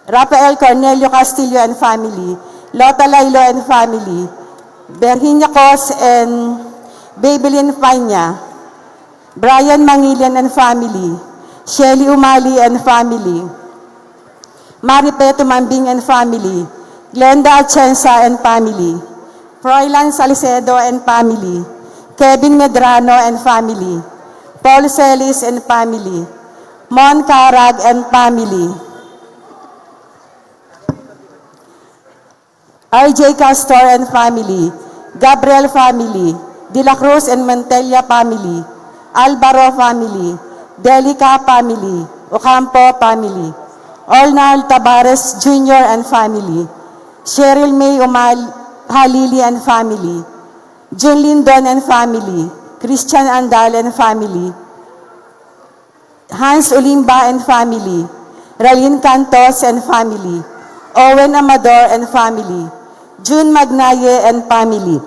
Rafael Cornelio Castillo and family, Lota Lailo and family, Virginia Cos and Babylin Panya, Brian Mangilian and family, Shelly Umali and family, Maripeto Mambing and family, Glenda Atienza and family, Froilan Salcedo and family, Kevin Medrano and family, Paul Celis and family, Mon Carag and family, RJ Castor and family, Gabriel family, De La Cruz and Montella family, Alvaro family, Delica family, Ocampo family, Olnal Tabares Jr. and family, Cheryl May Halili and family, June Lindon and family, Christian Andal and family, Hans Ulimba and family, Ralin Cantos and family, Owen Amador and family, June Magnaye and family.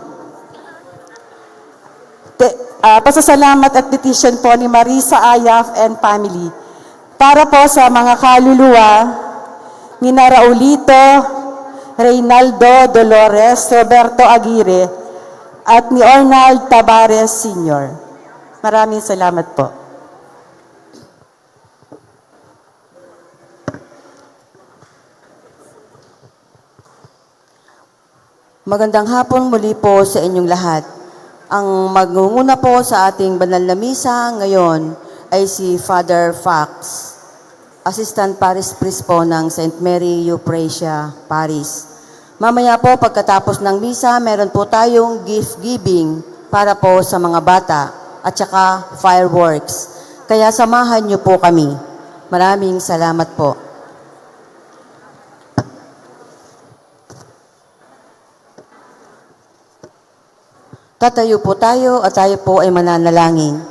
Pasasalamat at petition po ni Marisa Ayaf and family. Para po sa mga kaluluwa ni Raulito, Reynaldo Dolores, Roberto Aguirre, at ni Ornald Tabares Sr. Maraming salamat po. Magandang hapon muli po sa inyong lahat. Ang magngunguna po sa ating banal na misa ngayon ay si Father Fax, Assistant Parish Priest po ng St. Mary Euphrasia Parish. Mamaya po pagkatapos ng misa, meron po tayong gift giving para po sa mga bata at saka fireworks. Kaya samahan niyo po kami. Maraming salamat po. Tatayo po tayo at tayo po ay mananalangin.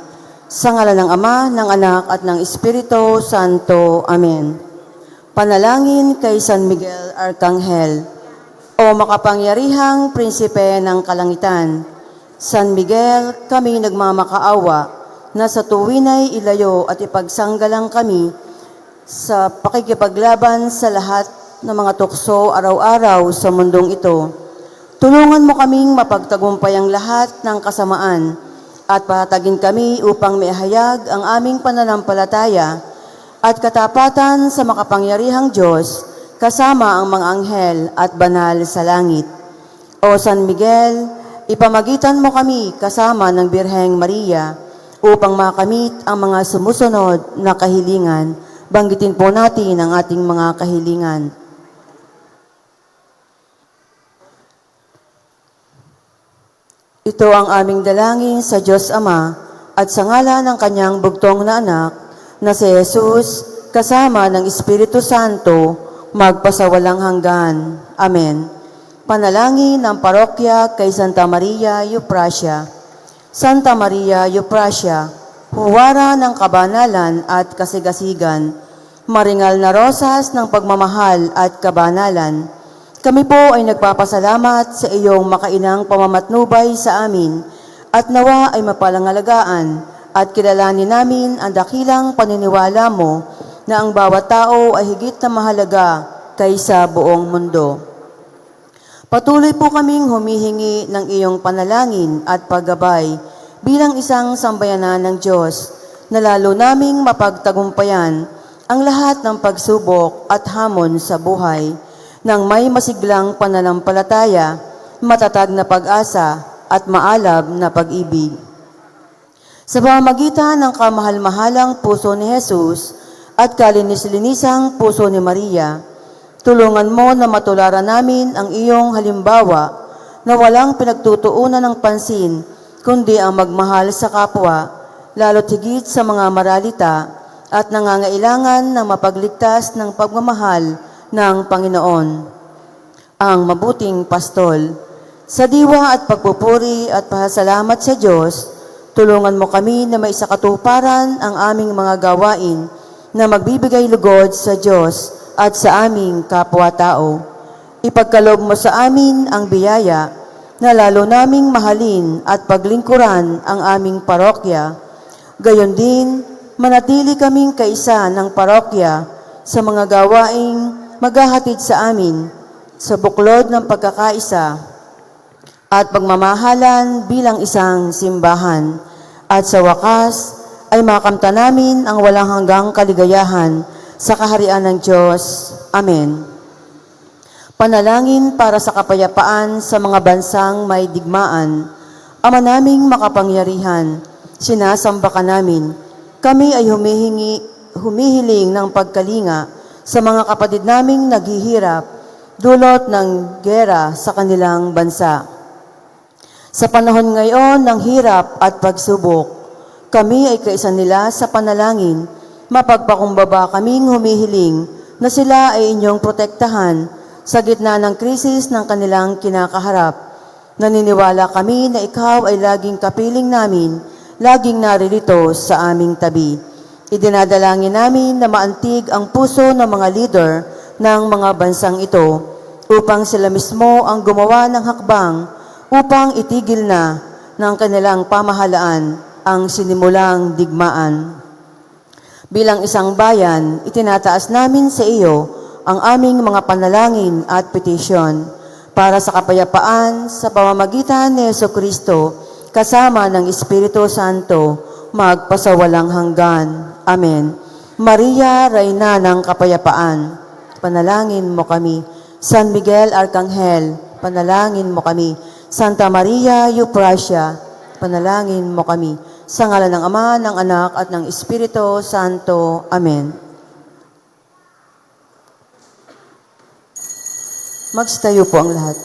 Sa ngalan ng Ama, ng Anak at ng Espiritu Santo. Amen. Panalangin kay San Miguel Arcangel. O makapangyarihang prinsipe ng kalangitan, San Miguel, kami nagmamakaawa na sa tuwinay ilayo at ipagsanggalang kami sa pakikipaglaban sa lahat ng mga tukso araw-araw sa mundong ito. Tulungan mo kaming mapagtagumpay ang lahat ng kasamaan at pahatagin kami upang maihayag ang aming pananampalataya at katapatan sa makapangyarihang Diyos kasama ang mga anghel at banal sa langit. O San Miguel, ipamagitan mo kami kasama ng Birheng Maria upang makamit ang mga sumusunod na kahilingan. Banggitin po natin ang ating mga kahilingan. Ito ang aming dalangin sa Diyos Ama at sa ngalan ng kanyang bugtong na anak na si Jesus kasama ng Espiritu Santo magpasawalang hanggan. Amen. Panalangin ng parokya kay Santa Maria Euphrasia. Santa Maria Euphrasia, huwara ng kabanalan at kasigasigan, maringal na rosas ng pagmamahal at kabanalan, kami po ay nagpapasalamat sa iyong makainang pamamatnubay sa amin at nawa ay mapalangalagaan at kilalanin namin ang dakilang paniniwala mo na ang bawat tao ay higit na mahalaga kaysa buong mundo. Patuloy po kaming humihingi ng iyong panalangin at paggabay bilang isang sambayanan ng Diyos na lalo naming mapagtagumpayan ang lahat ng pagsubok at hamon sa buhay nang may masiglang pananampalataya, matatag na pag-asa at maalab na pag-ibig. Sa pamamagitan ng kamahal-mahalang puso ni Jesus at kalinis-linisang puso ni Maria, tulungan mo na matularan namin ang iyong halimbawa na walang pinagtutuunan ng pansin, kundi ang magmahal sa kapwa, lalo't higit sa mga maralita at nangangailangan ng mapagligtas ng pagmamahal ng Panginoon, ang mabuting pastol. Sa diwa at pagpupuri at pasalamat sa Diyos, tulungan mo kami na maisakatuparan ang aming mga gawain na magbibigay lugod sa Diyos at sa aming kapwa-tao. Ipagkaloob mo sa amin ang biyaya na lalo naming mahalin at paglingkuran ang aming parokya. Gayon din, manatili kaming kaisa ng parokya sa mga gawaing maghahatid sa amin sa buklod ng pagkakaisa at pagmamahalan bilang isang simbahan. At sa wakas ay makamta namin ang walang hanggang kaligayahan sa kaharian ng Diyos. Amen. Panalangin para sa kapayapaan sa mga bansang may digmaan. Ama naming makapangyarihan, sinasamba ka namin. Kami ay humihiling ng pagkalinga sa mga kapatid naming naghihirap dulot ng gera sa kanilang bansa. Sa panahon ngayon ng hirap at pagsubok, kami ay kaisa nila sa panalangin. Mapagpakumbaba kaming humihiling na sila ay inyong protektahan sa gitna ng krisis ng kanilang kinakaharap. Naniniwala kami na ikaw ay laging kapiling namin, laging naririto sa aming tabi. Idinadalangin namin na maantig ang puso ng mga leader ng mga bansang ito upang sila mismo ang gumawa ng hakbang upang itigil na ng kanilang pamahalaan ang sinimulang digmaan. Bilang isang bayan, itinataas namin sa iyo ang aming mga panalangin at petisyon para sa kapayapaan sa pamamagitan ni Jesucristo kasama ng Espiritu Santo magpasawalang hanggan. Amen. Maria, Reyna ng Kapayapaan, panalangin mo kami. San Miguel Arcangel, panalangin mo kami. Santa Maria Euprasia, panalangin mo kami. Sa ngalan ng Ama, ng Anak, at ng Espiritu Santo. Amen. Magstayo po ang lahat.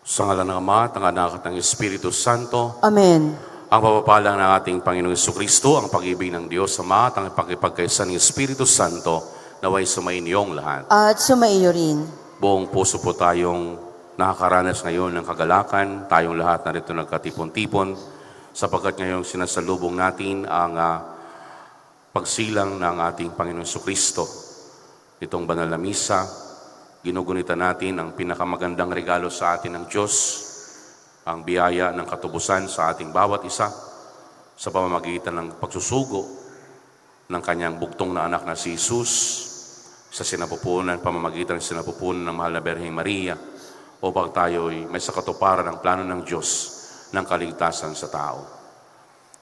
Sa ngalan ng Ama, ng Anak, at ng Espiritu Santo, Amen. ang papapalang ng ating Panginoong Jesucristo, ang pag-ibig ng Diyos Ama, at ang pagkipagkaisa ng Espiritu Santo, naway sumainiyong lahat. At sumaiyo rin. Buong puso po tayong nakakaranas ngayon ng kagalakan. Tayong lahat narito nagkatipon-tipon, sapagkat ngayong sinasalubong natin ang pagsilang ng ating Panginoong Jesucristo. Itong banal na misa, ginugunita natin ang pinakamagandang regalo sa atin ng Diyos, ang biyaya ng katubusan sa ating bawat isa sa pamamagitan ng pagsusugo ng kanyang bugtong na anak na si Jesus sa pamamagitan ng sinapupunan ng mahal na Birheng Maria upang tayo'y may sakatuparan ng plano ng Diyos ng kaligtasan sa tao.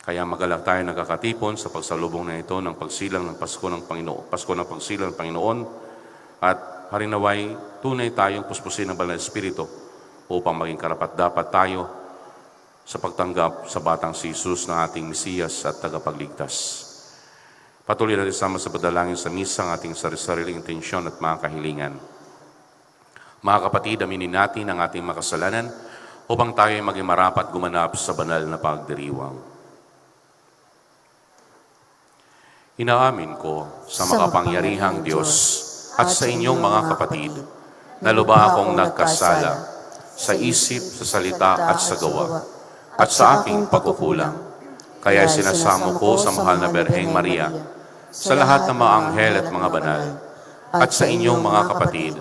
Kaya magalak tayo nagkakatipon sa pagsalubong na ito ng pagsilang ng Pasko ng Panginoon, Pasko ng pagsilang ng Panginoon, at harinaway tunay tayong puspusin ng Banal na Espiritu upang maging karapat-dapat tayo sa pagtanggap sa batang si Jesus na ating Mesiyas at tagapagligtas. Patuloy natin sama sa padalangin sa misa ang ating sarili-sariling intensyon at mga kahilingan. Mga kapatid, aminin natin ang ating makasalanan upang tayo ay maging marapat gumanap sa banal na pagdiriwang. Inaamin ko sa makapangyarihang Diyos at sa inyong mga kapatid, na lubha akong nagkasala sa isip, sa salita at sa gawa, at sa aking pagkukulang. Kaya sinasamo ko sa mahal na Birheng Maria, sa lahat ng mga anghel at mga banal, at sa inyong mga kapatid,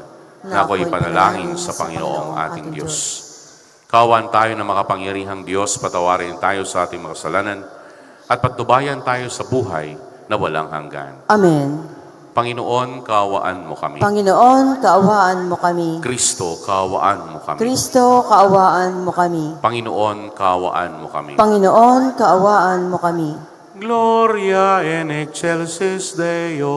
na ako'y panalangin sa Panginoong ating Diyos. Kaawaan tayo ng makapangyarihang Diyos, patawarin tayo sa ating mga kasalanan, at patnubayan tayo sa buhay na walang hanggan. Amen. Panginoon, kaawaan mo kami. Panginoon, kaawaan mo kami. Kristo, kaawaan mo kami. Kristo, kaawaan mo kami. Panginoon, kaawaan mo kami. Panginoon, kaawaan mo kami. Gloria in excelsis Deo.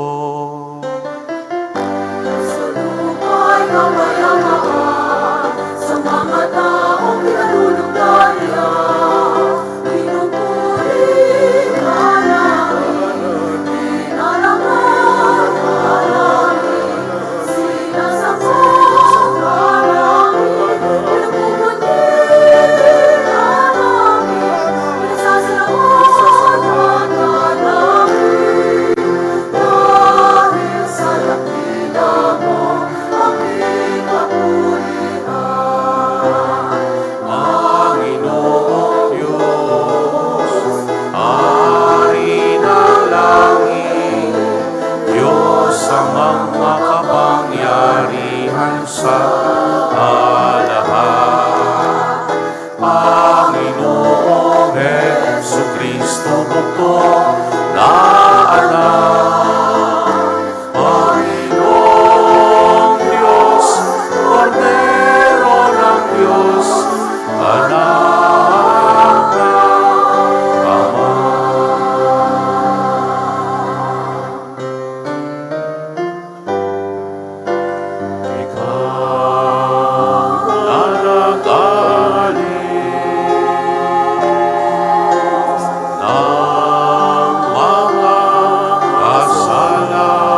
Sa lumay kapayamaan, sa mga taong pinalulugaya, pinupuri ka namin, pinalaman ka namin, sinasakot sa lahat. Panginoong Jesucristo, bugtong na anak. Panginoong Diyos, Kordero ng Diyos, anak ng Ama. Ikaw na nag-alin ng mga kasalanan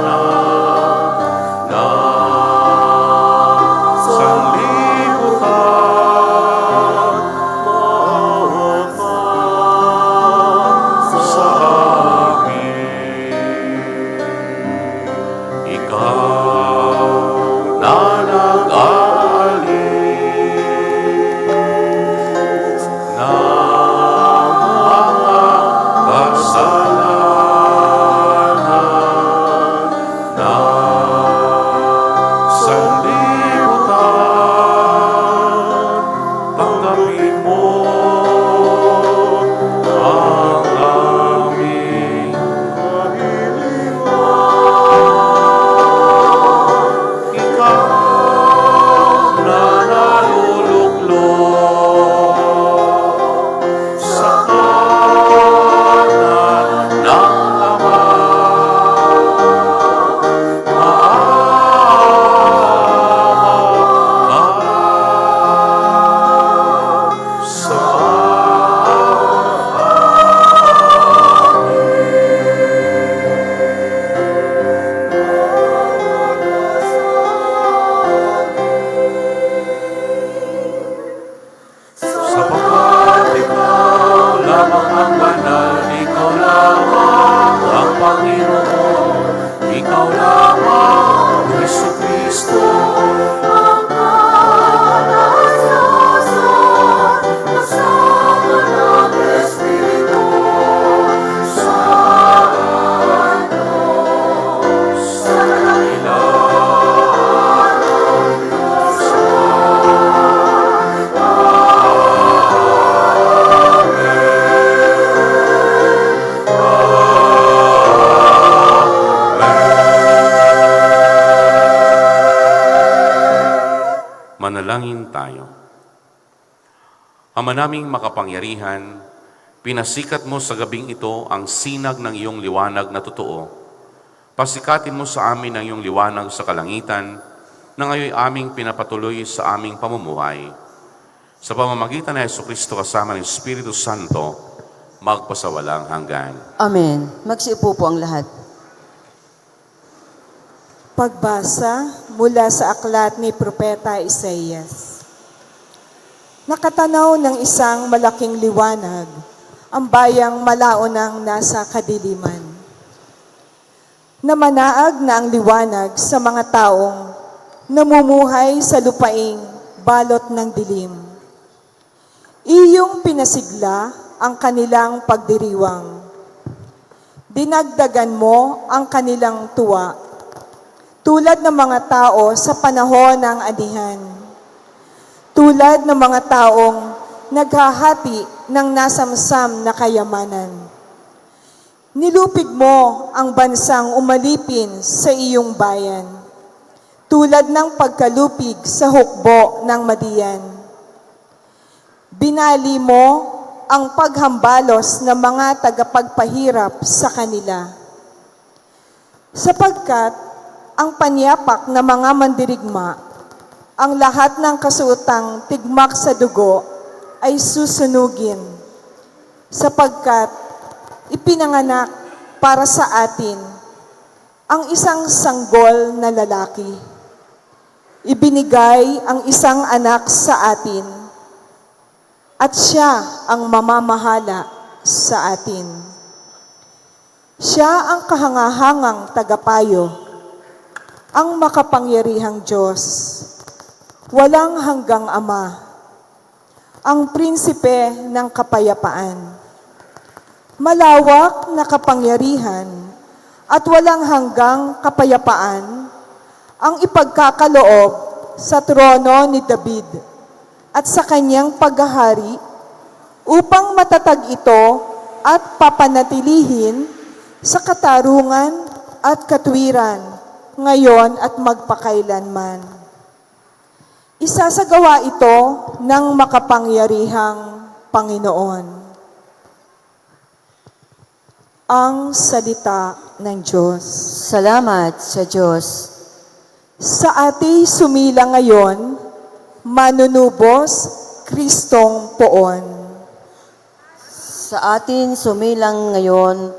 ng sanlibutan, mawag sa amin. Ikaw na nag-alin ng mga kasalanan ng sanlibutan, tanggapin mo ang aming kahiliwan. Ikaw na naluluklok sa kanan ng Ama, maawa ka sa sapagkat ikaw lamang ang banal, ikaw lamang ang Panginoon, ikaw lamang Jesucristo, Ang kaalasan, kasama ng Espiritu Santo, sa dakilan ng Diyos. Manalangin tayo. Ama naming makapangyarihan, pinasikat mo sa gabing ito ang sinag ng iyong liwanag na totoo. Pasikatin mo sa amin ang iyong liwanag sa kalangitan na ngayon aming pinapatuloy sa aming pamumuhay. Sa pamamagitan ng Jesucristo kasama ng Espiritu Santo, magpasawalang hanggan. Amen. Magsiupo po ang lahat. Pagbasa mula sa aklat ni Propeta Isaías. Nakatanaw ng isang malaking liwanag, ang bayang malaonang nasa kadiliman. Namanaag na ang liwanag sa mga taong namumuhay sa lupaing balot ng dilim. Iyong pinasigla ang kanilang pagdiriwang. Dinagdagan mo ang kanilang tuwa, tulad ng mga tao sa panahon ng anihan. Tulad ng mga taong naghahati ng nasamsam na kayamanan. Nilupig mo ang bansang umalipin sa iyong bayan, tulad ng pagkalupig sa hukbo ng Madian. Binali mo ang paghambalos ng mga tagapagpahirap sa kanila, sapagkat ang panyapak ng mga mandirigma, ang lahat ng kasuotang tigmak sa dugo ay susunugin, sapagkat ipinanganak para sa atin ang isang sanggol na lalaki. Ibinigay ang isang anak sa atin, at siya ang mamamahala sa atin. Siya ang kahangahangang tagapayo, ang makapangyarihang Diyos, walang hanggang Ama, ang prinsipe ng kapayapaan. Malawak na kapangyarihan at walang hanggang kapayapaan ang ipagkakaloob sa trono ni David at sa kanyang paghahari upang matatag ito at papanatilihin sa katarungan at katwiran ngayon at magpakailanman. Isasagawa ito ng makapangyarihang Panginoon. Ang salita ng Diyos. Salamat sa Diyos. Sa ating sumila ngayon, manunubos Kristong poon. Sa atin sumilang ngayon,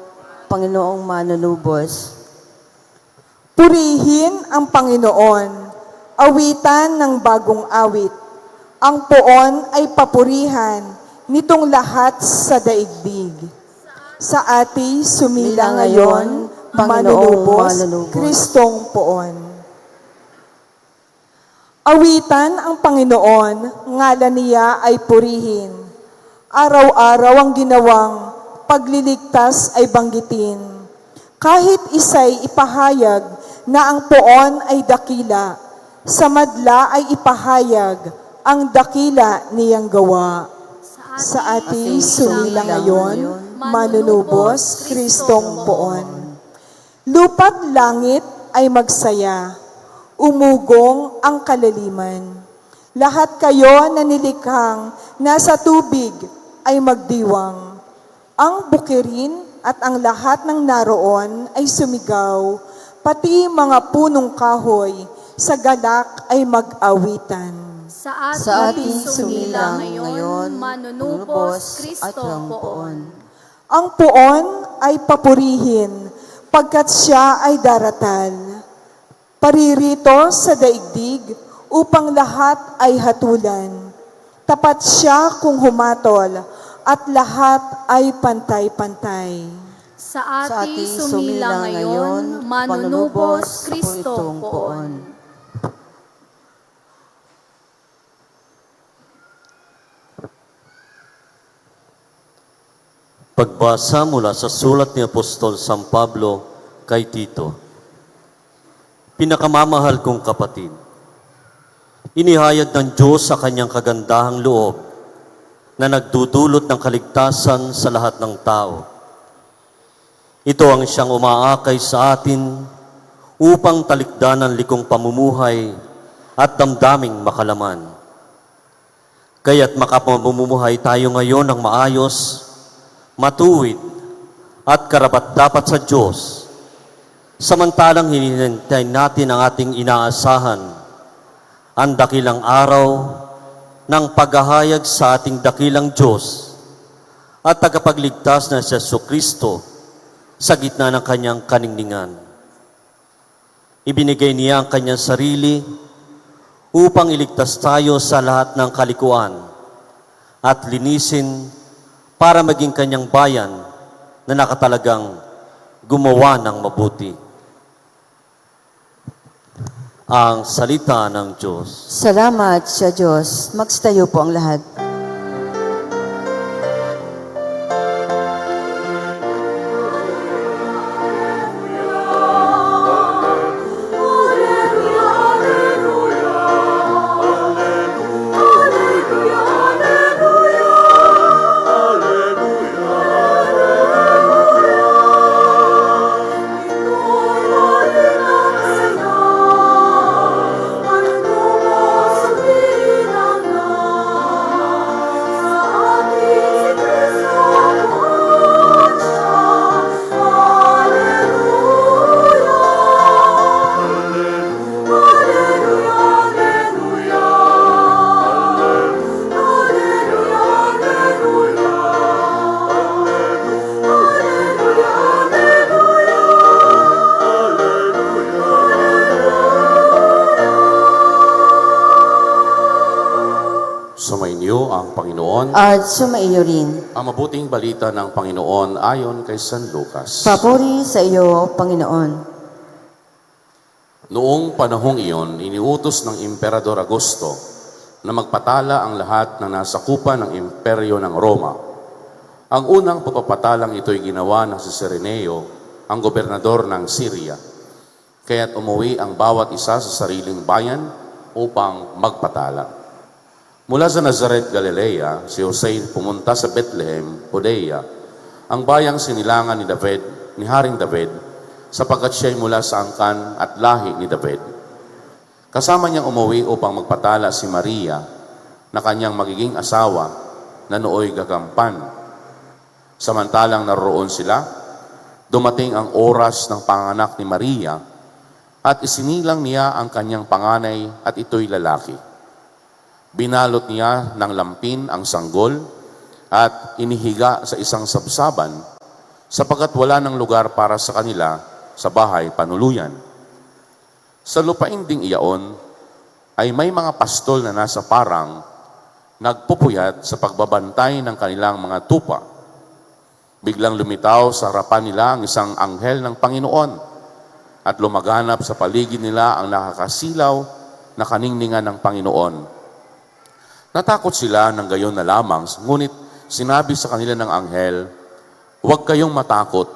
Panginoong manunubos. Purihin ang Panginoon, awitan ng bagong awit. Ang poon ay papurihan nitong lahat sa daigdig. Sa ati sumila ngayon, manunubos Kristong poon. Awitan ang Panginoon, ngalan niya ay purihin. Araw-araw ang ginawang pagliligtas ay banggitin. Kahit isa'y ipahayag na ang poon ay dakila, sa madla ay ipahayag ang dakila niyang gawa. Sa ating sumila ngayon, manunubos Kristong poon. Lupa't langit ay magsaya, umugong ang kalaliman. Lahat kayo na nilikhang nasa tubig ay magdiwang. Ang bukirin at ang lahat ng naroon ay sumigaw, pati mga punong kahoy sa galak ay mag-awitan. Sa ating sumilang ngayon, manunubos Kristong poon. Ang poon ay papurihin, pagkat siya ay daratal. Paririto sa daigdig, upang lahat ay hatulan. Tapat siya kung humatol, at lahat ay pantay-pantay. Sa ating sumila ngayon, manunubos Kristong poon. Pagbasa mula sa sulat ni Apostol San Pablo kay Tito. Pinakamamahal kong kapatid, inihayag ng Diyos sa kanyang kagandahang loob na nagdudulot ng kaligtasan sa lahat ng tao. Ito ang siyang umaakay sa atin upang talikdan ang likong pamumuhay at damdaming makalaman. Kaya't makapamumuhay tayo ngayon ng maayos, matuwid at karapat-dapat sa Diyos, samantalang hinihintay natin ang ating inaasahan, ang dakilang araw ng paghahayag sa ating dakilang Diyos at tagapagligtas na si Jesucristo sa gitna ng kanyang kaningningan. Ibinigay niya ang kanyang sarili upang iligtas tayo sa lahat ng kalikuan at linisin para maging kanyang bayan na nakatalagang gumawa ng mabuti. Ang salita ng Diyos. Salamat sa Diyos. Magstayo po ang lahat. Sumainyo ang Panginoon. At sumaiyo rin. Ang mabuting balita ng Panginoon ayon kay San Lucas. Papuri sa iyo, Panginoon. Noong panahong iyon, iniutos ng Emperador Augusto na magpatala ang lahat na nasakupan ng imperyo ng Roma. Ang unang pagpapatalang ito'y ginawa ng si Cireneo, ang gobernador ng Syria. Kaya't umuwi ang bawat isa sa sariling bayan upang magpatala. Mula sa Nazaret, Galilea, si Jose pumunta sa Bethlehem, Judea, ang bayang sinilangan ni Haring David, sapagkat siya'y mula sa angkan at lahi ni David. Kasama niyang umuwi upang magpatala si Maria, na kanyang magiging asawa, na nooy gagampan. Samantalang naroon sila, dumating ang oras ng panganak ni Maria, at isinilang niya ang kanyang panganay at ito'y lalaki. Binalot niya ng lampin ang sanggol at inihiga sa isang sabsaban, sapagkat wala ng lugar para sa kanila sa bahay panuluyan. Sa lupain ding iyaon ay may mga pastol na nasa parang nagpupuyat sa pagbabantay ng kanilang mga tupa. Biglang lumitaw sa harapan nila ang isang anghel ng Panginoon at lumaganap sa paligid nila ang nakakasilaw na kaningningan ng Panginoon. Natakot sila ng gayon na lamang, ngunit sinabi sa kanila ng anghel, "Huwag kayong matakot.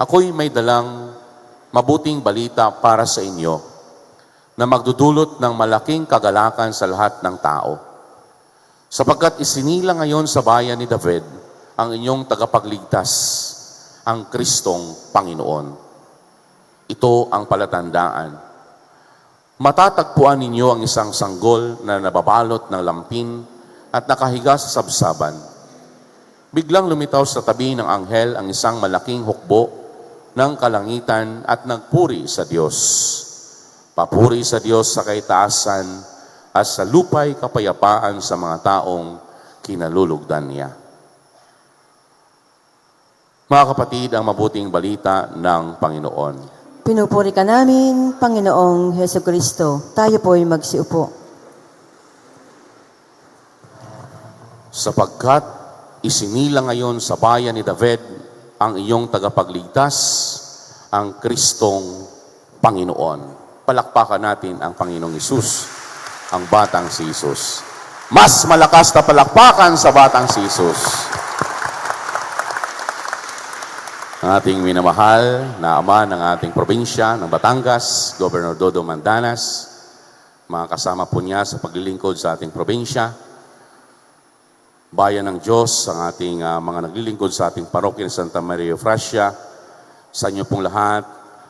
Ako'y may dalang mabuting balita para sa inyo na magdudulot ng malaking kagalakan sa lahat ng tao. Sapagkat isinilang ngayon sa bayan ni David ang inyong tagapagligtas, ang Kristong Panginoon. Ito ang palatandaan. Matatagpuan ninyo ang isang sanggol na nababalot ng lampin at nakahiga sa sabsaban. Biglang lumitaw sa tabi ng anghel ang isang malaking hukbo ng kalangitan at nagpuri sa Diyos. Papuri sa Diyos sa kaitaasan at sa lupay kapayapaan sa mga taong kinalulugdan niya." Mga kapatid, ang mabuting balita ng Panginoon. Pinupuri ka namin, Panginoong Heso Kristo. Tayo po'y magsiupo. Sapagkat isinilang ngayon sa bayan ni David ang iyong tagapagligtas, ang Kristong Panginoon. Palakpakan natin ang Panginoong Hesus, ang batang si Hesus. Mas malakas na palakpakan sa batang si Hesus. Ang ating minamahal na ama ng ating probinsya ng Batangas, Governor Dodo Mandanas, mga kasama po niya sa paglilingkod sa ating probinsya, bayan ng Diyos, ang ating mga naglilingkod sa ating parokya ng Santa Maria Francia, sa inyo pong lahat,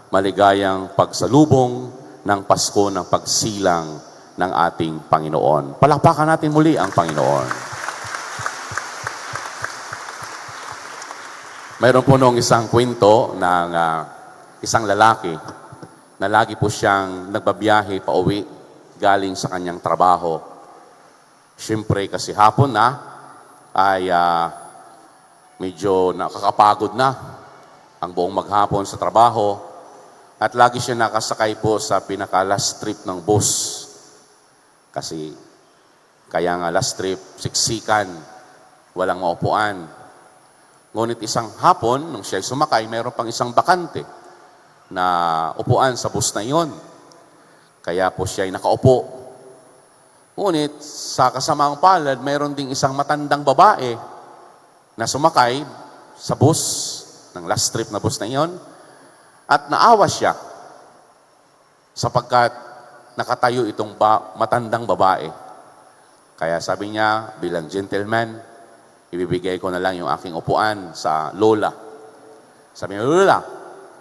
maligayang pagsalubong ng Pasko ng pagsilang ng ating Panginoon. Palakpakan natin muli ang Panginoon. Mayroon po noong isang kwento ng isang lalaki na lagi po siyang nagbabiyahe pauwi galing sa kanyang trabaho. Siyempre kasi hapon na ay medyo nakakapagod na ang buong maghapon sa trabaho at lagi siya nakasakay po sa pinaka-last trip ng bus. Kasi kaya nga last trip, siksikan, walang maupuan. Ngunit isang hapon, nung siya sumakay, mayroon pang isang bakante na upuan sa bus na iyon. Kaya po siya ay nakaupo. Ngunit sa kasamaang palad, mayroon ding isang matandang babae na sumakay sa bus, ng last trip na bus na iyon, at naawa siya sapagkat nakatayo itong matandang babae. Kaya sabi niya, bilang gentleman, ibibigay ko na lang yung aking upuan sa lola. Sabi niya, "Lola,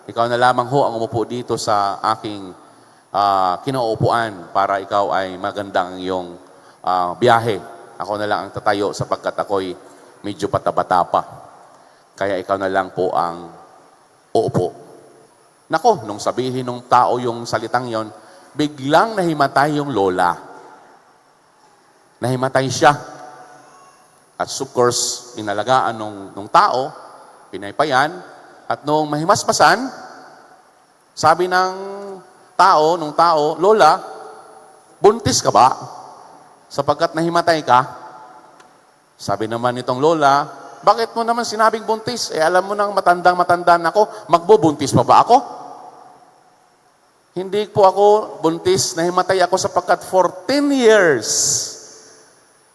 ikaw na lamang ho ang umupo dito sa aking kinauupuan para ikaw ay magandang iyong biyahe. Ako na lang ang tatayo sapagkat ako'y medyo patabata pa. Kaya ikaw na lang po ang uupo." Nako, nung sabihin ng tao yung salitang yon, biglang nahimatay yung lola. Nahimatay siya. At of course, inalagaan nung tao, pinaypayan, at nung mahimasmasan, sabi ng nung tao, "Lola, buntis ka ba? Sapagkat nahimatay ka?" Sabi naman nitong lola, "Bakit mo naman sinabing buntis? Alam mo nang matandang-matanda na ako, magbubuntis pa ba ako?" "Hindi po ako buntis, nahimatay ako sapagkat 14 years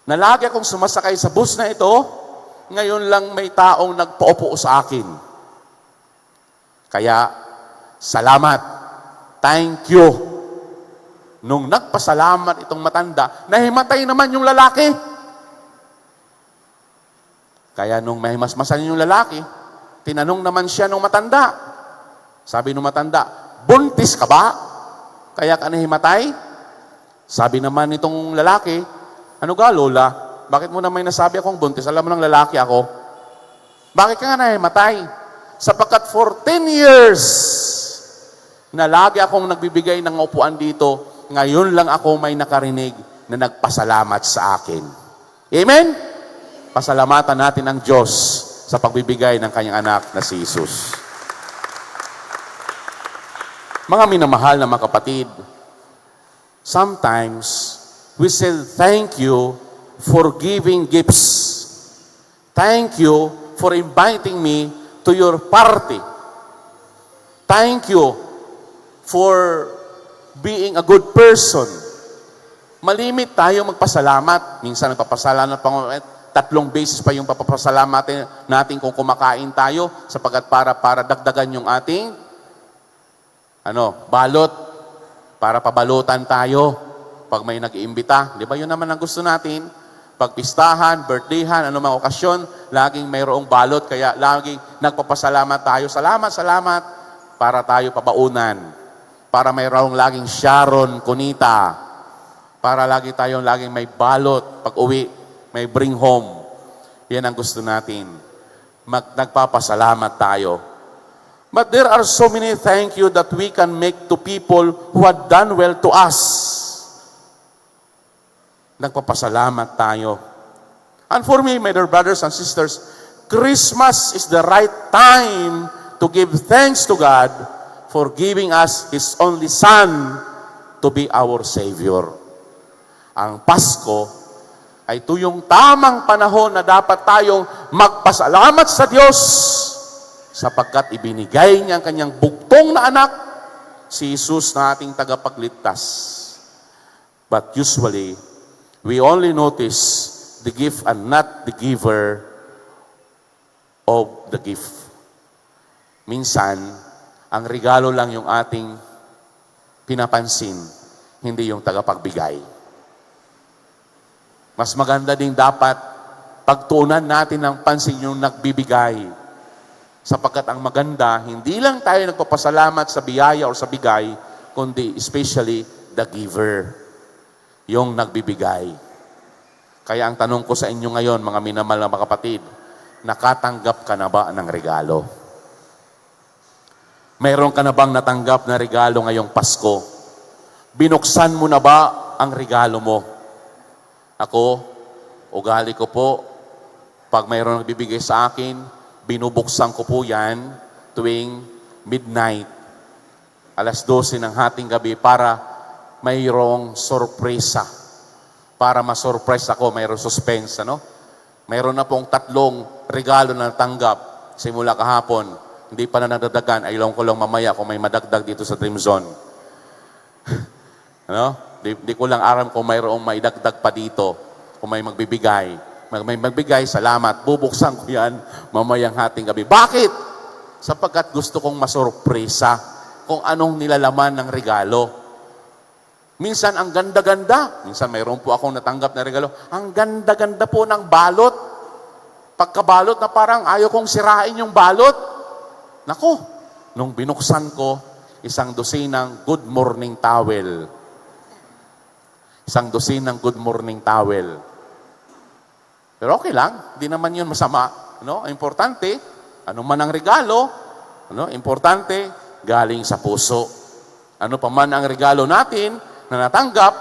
na lagi akong sumasakay sa bus na ito, ngayon lang may taong nagpaupo sa akin. Kaya, salamat. thank you. Nung nagpasalamat itong matanda, nahimatay naman yung lalaki. Kaya nung mahimasmasan yung lalaki, tinanong naman siya nung matanda. Sabi nung matanda, buntis ka ba? Kaya ka nahimatay? Sabi naman itong lalaki, ano ga, Lola? Bakit mo naman nasabi akong buntis? Alam mo ng lalaki ako. Bakit ka nga nahimatay? Sapagkat for 10 years, na lagi akong nagbibigay ng upuan dito, ngayon lang ako may nakarinig na nagpasalamat sa akin. Amen? Pasalamatan natin ang Diyos sa pagbibigay ng kanyang anak na si Jesus. Mga minamahal na mga kapatid, sometimes we say thank you for giving gifts. Thank you for inviting me to your party. Thank you for being a good person. Malimit tayo magpasalamat. Minsan nagpapasalamat pa 3 beses pa yung papapasalamat natin kung kumakain tayo sapagkat para dagdagan yung ating balot, para pabalutan tayo pag may nag-iimbita. Di ba yun naman ang gusto natin? Pagpistahan, birthdayhan, mga okasyon, laging mayroong balot, kaya laging nagpapasalamat tayo. Salamat, salamat, para tayo pabaunan. Para mayroong laging Sharon, Kunita, para lagi tayong laging may balot pag uwi, may bring home. Yan ang gusto natin. Nagpapasalamat tayo. But there are so many thank you that we can make to people who had done well to us. Nagpapasalamat tayo. And for me, my dear brothers and sisters, Christmas is the right time to give thanks to God for giving us His only Son to be our Savior. Ang Pasko ay ito yung tamang panahon na dapat tayong magpasalamat sa Diyos sapagkat ibinigay niya ang kanyang bugtong na anak, si Jesus na ating tagapagligtas. But usually, we only notice the gift and not the giver of the gift. Minsan, ang regalo lang yung ating pinapansin, hindi yung tagapagbigay. Mas maganda din dapat pagtuunan natin ng pansin yung nagbibigay. Sapagkat ang maganda, hindi lang tayo nagpapasalamat sa biyaya o sa bigay, kundi especially the giver, yung nagbibigay. Kaya ang tanong ko sa inyo ngayon, mga minamahal na mga kapatid, nakatanggap ka na ba ng regalo? Mayroon ka na bang natanggap na regalo ngayong Pasko? Binuksan mo na ba ang regalo mo? Ako, ugali ko po, pag mayroon nagbibigay sa akin, binubuksan ko po yan tuwing midnight, 12:00 ng hating gabi para mayroong sorpresa. Para ma-surprise ako, mayroong suspense, Mayroon na pong 3 regalo na natanggap simula kahapon. Hindi pa na nadagdagan, ayaw ko lang mamaya kung may madagdag dito sa Dream Zone. Di ko lang aram kung mayroong maidagdag pa dito, kung may magbibigay. May magbigay, salamat. Bubuksan ko yan mamayang hating gabi. Bakit? Sapagkat gusto kong masurpresa kung anong nilalaman ng regalo. Minsan, ang ganda-ganda. Minsan, mayroon po akong natanggap na regalo. Ang ganda-ganda po ng balot. Pagkabalot na parang ayaw kong sirain yung balot. Naku, nung binuksan ko, 1 dosenang good morning towel. 1 dosenang good morning towel. Pero okay lang, hindi naman yun masama. Importante, ano man ang regalo, importante, galing sa puso. Ano pa man ang regalo natin na natanggap,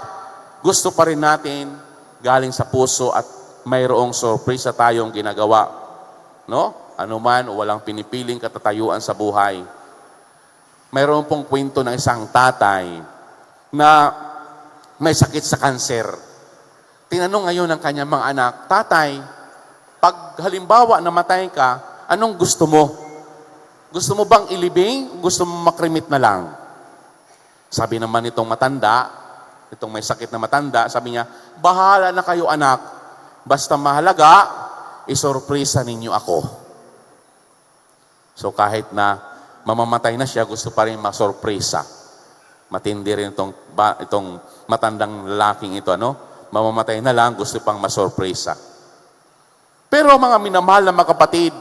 gusto pa rin natin galing sa puso at mayroong sorpresa tayong ginagawa. Ano man o walang pinipiling katatayuan sa buhay. Mayroon pong kwento ng isang tatay na may sakit sa kanser. Tinanong ngayon ng kanyang mga anak, Tatay, pag halimbawa namatay ka, anong gusto mo? Gusto mo bang ilibing? Gusto mo makrimit na lang? Sabi naman itong matanda, itong may sakit na matanda, sabi niya, bahala na kayo anak, basta mahalaga, isorpresa ninyo ako. So kahit na mamamatay na siya, gusto pa rin masorpresa. Matindi rin itong matandang lalaking ito, ano? Mamamatay na lang, gusto pang masurpresa. Pero mga minamahal na mga kapatid,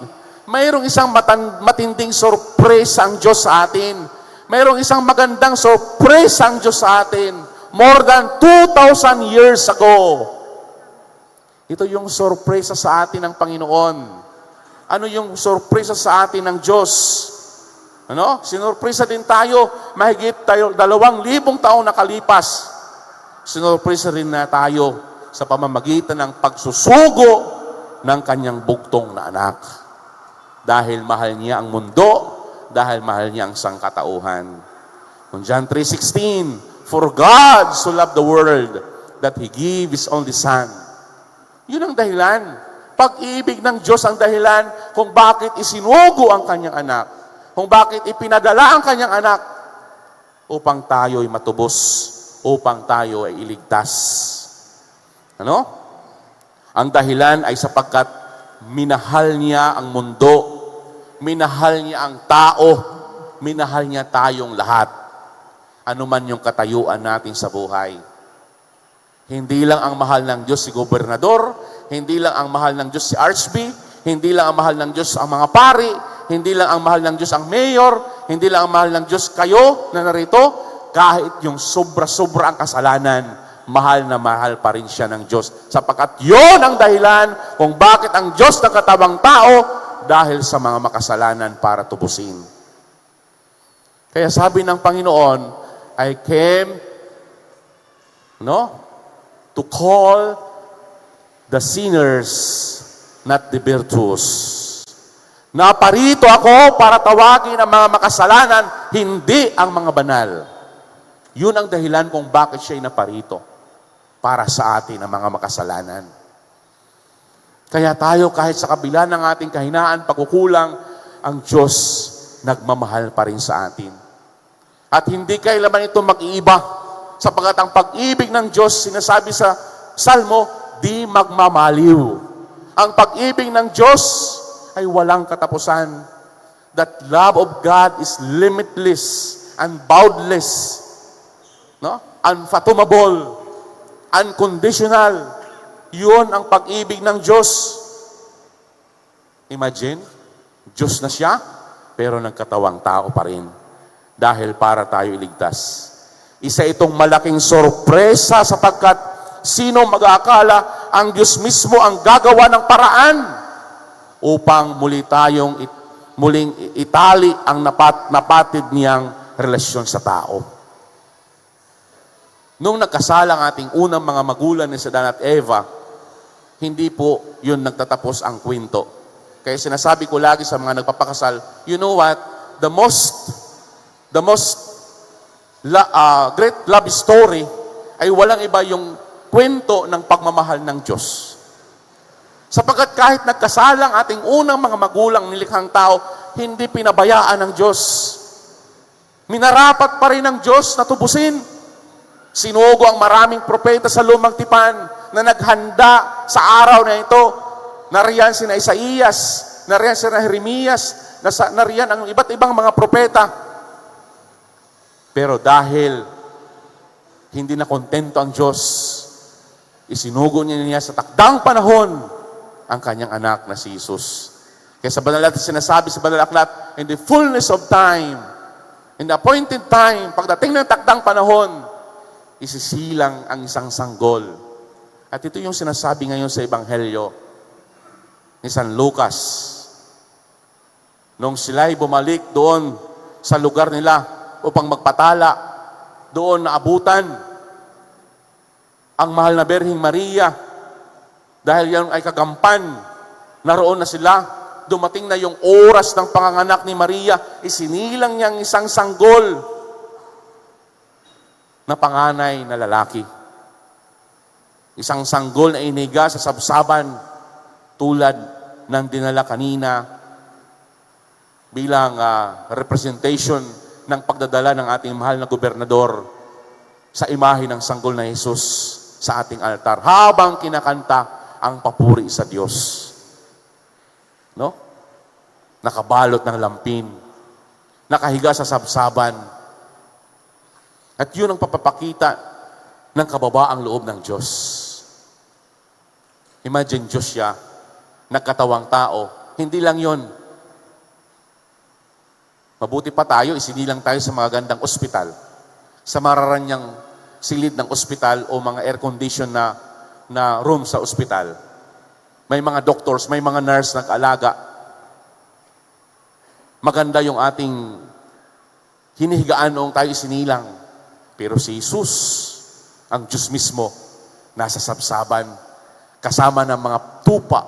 mayroong isang matinding sorpresa ang Diyos sa atin. Mayroong isang magandang sorpresa ang Diyos sa atin. More than 2,000 years ago. Ito yung sorpresa sa atin ng Panginoon. Ano yung sorpresa sa atin ng Diyos? Ano? Sinurpresa din tayo, mahigit tayo 2,000 taon nakalipas. Sinurpresa rin na tayo sa pamamagitan ng pagsusugo ng kanyang bugtong na anak. Dahil mahal niya ang mundo, dahil mahal niya ang sangkatauhan. Kung John 3:16, "For God so loved the world that He gave His only Son." Yun ang dahilan. Pag-ibig ng Diyos ang dahilan kung bakit isinugo ang kanyang anak. Kung bakit ipinadala ang kanyang anak upang tayo ay matubos, upang tayo ay iligtas. Ano? Ang dahilan ay sapagkat minahal niya ang mundo, minahal niya ang tao, minahal niya tayong lahat. Ano man yung katayuan natin sa buhay. Hindi lang ang mahal ng Diyos si gobernador, hindi lang ang mahal ng Diyos si Archbishop, hindi lang ang mahal ng Diyos ang mga pari, hindi lang ang mahal ng Diyos ang mayor, hindi lang ang mahal ng Diyos kayo na narito, kahit yung sobra-sobra ang kasalanan, mahal na mahal pa rin siya ng Diyos. Sapagkat yun ang dahilan kung bakit ang Diyos nagkatawang tao dahil sa mga makasalanan para tubusin. Kaya sabi ng Panginoon, I came to call the sinners, not the virtuous. Naparito ako para tawagin ang mga makasalanan, hindi ang mga banal. Yun ang dahilan kung bakit siya'y naparito. Para sa atin ang mga makasalanan. Kaya tayo kahit sa kabila ng ating kahinaan, pagkukulang, ang Diyos nagmamahal pa rin sa atin. At hindi kailanman ito mag-iiba. Sapagkat ang pag-ibig ng Diyos, sinasabi sa Salmo, di magmamaliw. Ang pag-ibig ng Diyos ay walang katapusan. That love of God is limitless and boundless. Unfathomable. Unconditional. Yun ang pag-ibig ng Diyos. Imagine, Diyos na siya, pero nagkatawang tao pa rin. Dahil para tayo iligtas. Isa itong malaking sorpresa sapagkat sino mag-aakala ang Diyos mismo ang gagawa ng paraan upang muling itali ang napatid niyang relasyon sa tao. Nung nagkasala ang ating unang mga magulang ni Adan at Eva, hindi po yun nagtatapos ang kwento. Kaya sinasabi ko lagi sa mga nagpapakasal, you know what? The most great love story ay walang iba yung kwento ng pagmamahal ng Diyos. Sapagkat kahit nagkasala ang ating unang mga magulang nilikhang tao, hindi pinabayaan ng Diyos. Minarapat pa rin ng Diyos na tubusin. Sinugo ang maraming propeta sa lumang tipan na naghanda sa araw na ito. Nariyan sina Isaías, nariyan sina Jeremias, nariyan ang iba't ibang mga propeta. Pero dahil hindi na kontento ang Diyos, isinugo niya sa takdang panahon ang kanyang anak na si Jesus. Kaya sa banal natin sinasabi sa banal aklat, in the fullness of time, in the appointed time, pagdating ng takdang panahon, isisilang ang isang sanggol. At ito yung sinasabi ngayon sa Ebanghelyo ni San Lucas. Nung sila'y bumalik doon sa lugar nila upang magpatala, doon naabutan ang mahal na Berhing Maria. Dahil yan ay kagampan, naroon na sila. Dumating na yung oras ng panganganak ni Maria, isinilang niyang isang sanggol na panganay na lalaki. Isang sanggol na iniga sa sabsaban tulad ng dinala kanina bilang representation ng pagdadala ng ating mahal na gobernador sa imahe ng sanggol na Jesus sa ating altar habang kinakanta ang papuri sa Diyos. No? Nakabalot ng lampin, nakahiga sa sabsaban. At yun ang papapakita ng kababaang loob ng Diyos. Imagine Diyos siya, nagkatawang tao. Hindi lang yon. Mabuti pa tayo, isinilang tayo sa mga gandang ospital. Sa mararanyang silid ng ospital o mga air-condition na room sa ospital. May mga doctors, may mga nurse nag-alaga. Maganda yung ating hinihigaan noong tayo isinilang. Pero si Jesus, ang Diyos mismo, nasa sabsaban, kasama ng mga tupa,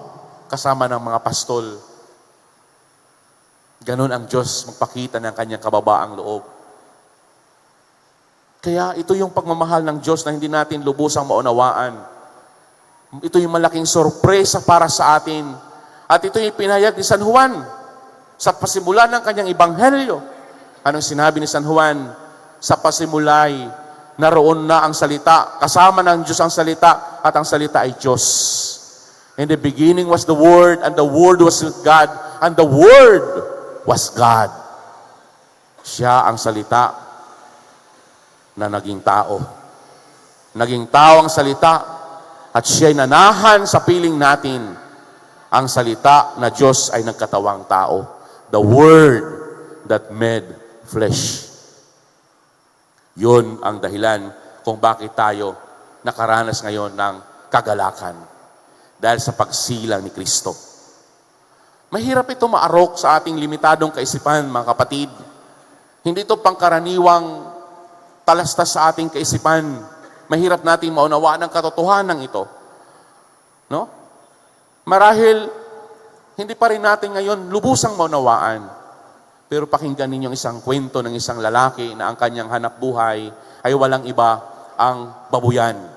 kasama ng mga pastol. Ganon ang Diyos magpakita ng kanyang kababaang loob. Kaya ito yung pagmamahal ng Diyos na hindi natin lubusang maunawaan. Ito yung malaking sorpresa para sa atin. At ito yung pinahayag ni San Juan sa pasimula ng kanyang ebanghelyo. Anong sinabi ni San Juan? Sa pasimulay, naroon na ang salita. Kasama ng Diyos ang salita at ang salita ay Diyos. In the beginning was the Word and the Word was with God and the Word was God. Siya ang salita na naging tao. Naging tao ang salita at siya'y nanahan sa piling natin. Ang salita na Diyos ay nagkatawang tao. The Word that made flesh. Yun ang dahilan kung bakit tayo nakaranas ngayon ng kagalakan. Dahil sa pagsilang ni Kristo. Mahirap ito maarok sa ating limitadong kaisipan, mga kapatid. Hindi ito pangkaraniwang talastas sa ating kaisipan. Mahirap nating maunawaan ang katotohanan ito. No? Marahil, hindi pa rin natin ngayon lubusang maunawaan. Pero pakinggan ninyong isang kwento ng isang lalaki na ang kanyang hanap buhay ay walang iba ang babuyan.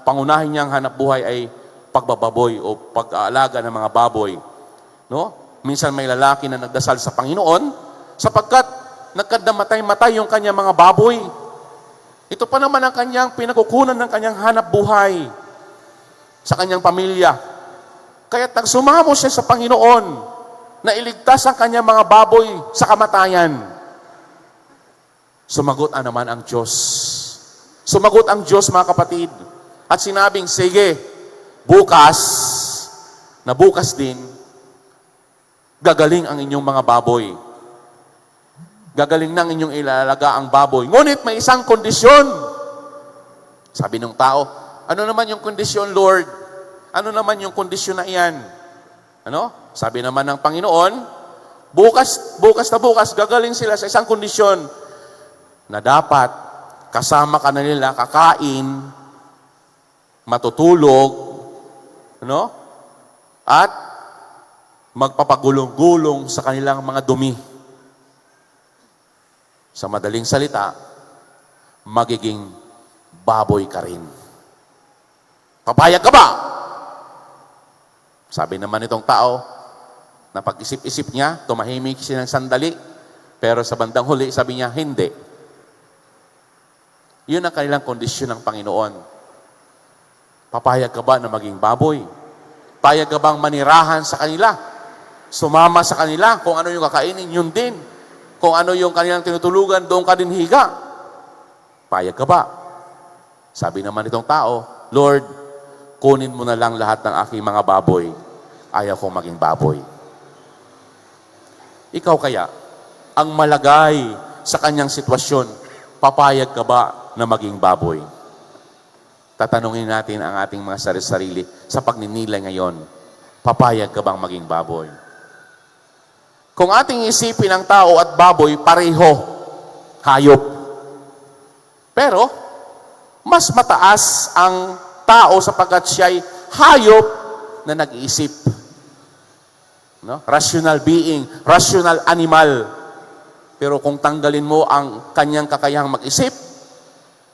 Pangunahin niyang hanap buhay ay pagbababoy o pag-aalaga ng mga baboy. No? Minsan may lalaki na nagdasal sa Panginoon sapagkat nagkadamatay-matay yung kanyang mga baboy. Ito pa naman ang kanyang pinakukunan ng kanyang hanap buhay sa kanyang pamilya. Kaya't nagsumamo siya sa Panginoon na iligtas ang kanyang mga baboy sa kamatayan. Sumagot naman ang Diyos. Sumagot ang Diyos, mga kapatid. At sinabing, sige, bukas din, gagaling ang inyong mga baboy. Gagaling ng inyong ilalaga ang baboy. Ngunit may isang kondisyon. Sabi ng tao, ano naman yung kondisyon, Lord? Ano naman yung kondisyon na iyan? Ano? Sabi naman ng Panginoon, bukas na bukas, gagaling sila sa isang kondisyon na dapat kasama ka na nila kakain, matutulog, ano? At magpapagulong-gulong sa kanilang mga dumi. Sa madaling salita, magiging baboy ka rin. Papayag ka ba? Sabi naman itong tao, na pag-isip-isip niya, tumahimik siya ng sandali, pero sa bandang huli, sabi niya, hindi. Yun ang kanilang kondisyon ng Panginoon. Papayag ka ba na maging baboy? Payag ka bang manirahan sa kanila? Sumama sa kanila? Kung ano yung kakainin, yun din. Kung ano yung kanilang tinutulugan, doon ka din higa. Payag ka ba? Sabi naman itong tao, Lord, kunin mo na lang lahat ng aking mga baboy. Ayaw kong maging baboy. Ikaw kaya, ang malagay sa kanyang sitwasyon, papayag ka ba na maging baboy? Tatanungin natin ang ating mga sarili-sarili sa pagninilay ngayon. Papayag ka bang maging baboy? Kung ating isipin ang tao at baboy, pareho, hayop. Pero, mas mataas ang tao sapagkat siya'y hayop na nag-iisip. No? Rational being, rational animal. Pero kung tanggalin mo ang kanyang kakayahang mag-isip,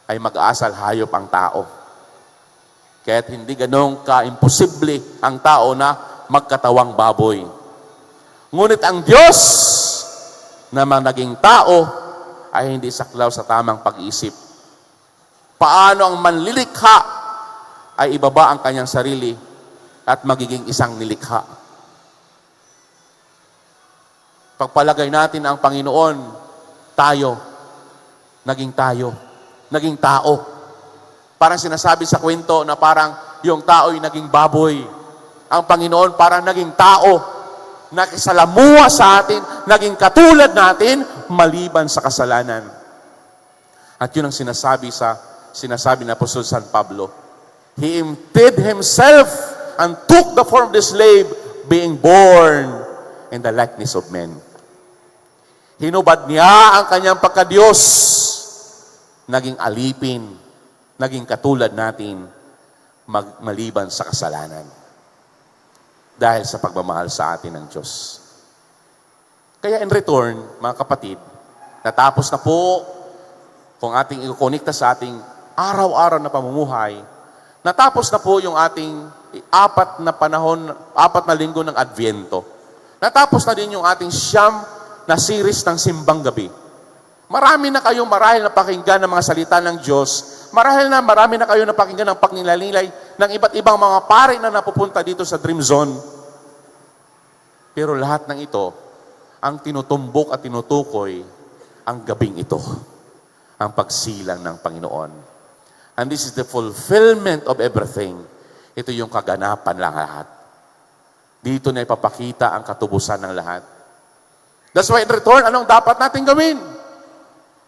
ay mag-aasal hayop ang tao. Kaya't hindi ganong ka-imposible ang tao na magkatawang baboy. Ngunit ang Diyos na naging tao ay hindi saklaw sa tamang pag-iisip. Paano ang manlilikha ay ibaba ang kanyang sarili at magiging isang nilikha. Pagpalagay natin ang Panginoon, tayo, naging tayo, naging tao. Parang sinasabi sa kwento na parang yung tao'y naging baboy. Ang Panginoon parang naging tao, nakisalamuha sa atin, naging katulad natin, maliban sa kasalanan. At yun ang sinasabi ng Apostol San Pablo. He emptied himself and took the form of the slave, being born in the likeness of men. Hinubad niya ang kanyang pagka-Diyos, naging alipin, naging katulad natin, maliban sa kasalanan. Dahil sa pagmamahal sa atin ng Diyos. Kaya in return, mga kapatid, natapos na po kung ating i-connecta sa ating araw-araw na pamumuhay, natapos na po yung ating 4 na linggo ng Adviento. Natapos na din yung ating 9 na series ng Simbang Gabi. Marami na kayong marahil na pakinggan ng mga salita ng Diyos. Marahil na marami na kayo napakinggan ng pagnilalilay ng iba't ibang mga pari na napupunta dito sa Dream Zone. Pero lahat ng ito, ang tinutumbok at tinutukoy, ang gabing ito, ang pagsilang ng Panginoon. And this is the fulfillment of everything. Ito yung kaganapan lang lahat. Dito na ipapakita ang katubusan ng lahat. That's why in return, anong dapat natin gawin?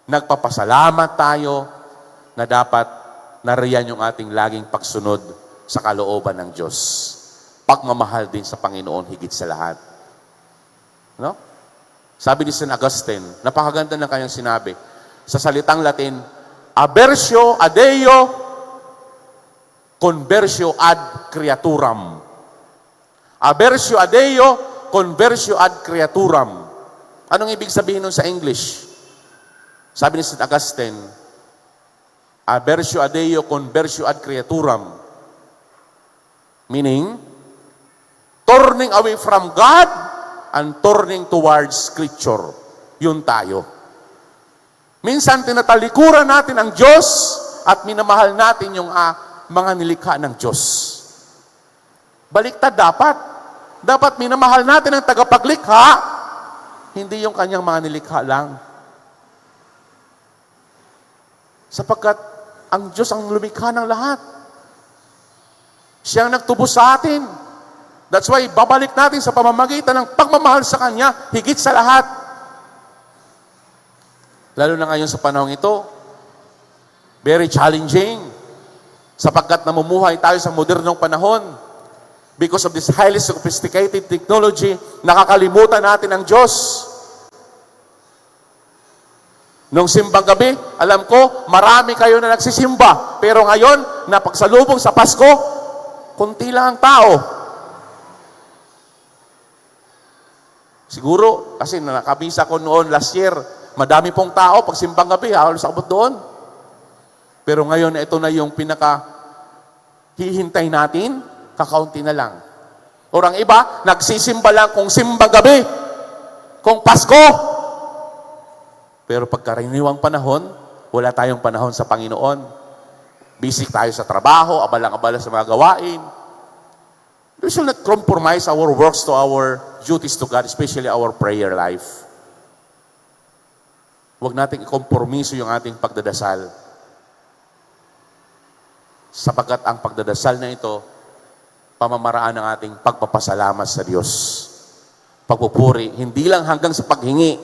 Nagpapasalamat tayo na dapat nariyan yung ating laging pagsunod sa kalooban ng Diyos. Pagmamahal din sa Panginoon higit sa lahat. No? Sabi ni St. Augustine, napakaganda ng kanyang sinabi. Sa salitang Latin, aversio ad Deo, conversio ad creaturam. Aversio ad Deo, conversio ad creaturam. Anong ibig sabihin nun sa English? Sabi ni St. Augustine, aversio ad Deo, conversio ad creaturam. Meaning, turning away from God and turning towards creature. Yun tayo. Minsan, tinatalikuran natin ang Diyos at minamahal natin yung mga nilikha ng Diyos. Baliktad dapat. Dapat minamahal natin ang tagapaglikha, hindi yung kanyang mga nilikha lang. Sapagkat ang Diyos ang lumikha ng lahat. Siya ang nagtubos sa atin. That's why babalik natin sa pamamagitan ng pagmamahal sa Kanya, higit sa lahat. Lalo na ngayon sa panahon ito, very challenging. Sapagkat namumuhay tayo sa modernong panahon. Because of this highly sophisticated technology, nakakalimutan natin ang Diyos. Nung simbang gabi, alam ko, marami kayo na nagsisimba. Pero ngayon, napagsalubong sa Pasko, kunti lang ang tao. Siguro, kasi nakabisa ko noon last year, madami pong tao, pag simbang gabi, halos abot doon. Pero ngayon, ito na yung hihintay natin, kakaunti na lang. Orang iba, nagsisimba lang kung simbang gabi, kung Pasko. Pero pagkaraniwang panahon, wala tayong panahon sa Panginoon. Busy tayo sa trabaho, abalang-abala sa mga gawain. We should not compromise our works to our duties to God, especially our prayer life. Huwag nating ikompromiso yung ating pagdadasal. Sapagkat ang pagdadasal na ito, pamamaraan ng ating pagpapasalamat sa Diyos. Pagpupuri, hindi lang hanggang sa paghingi,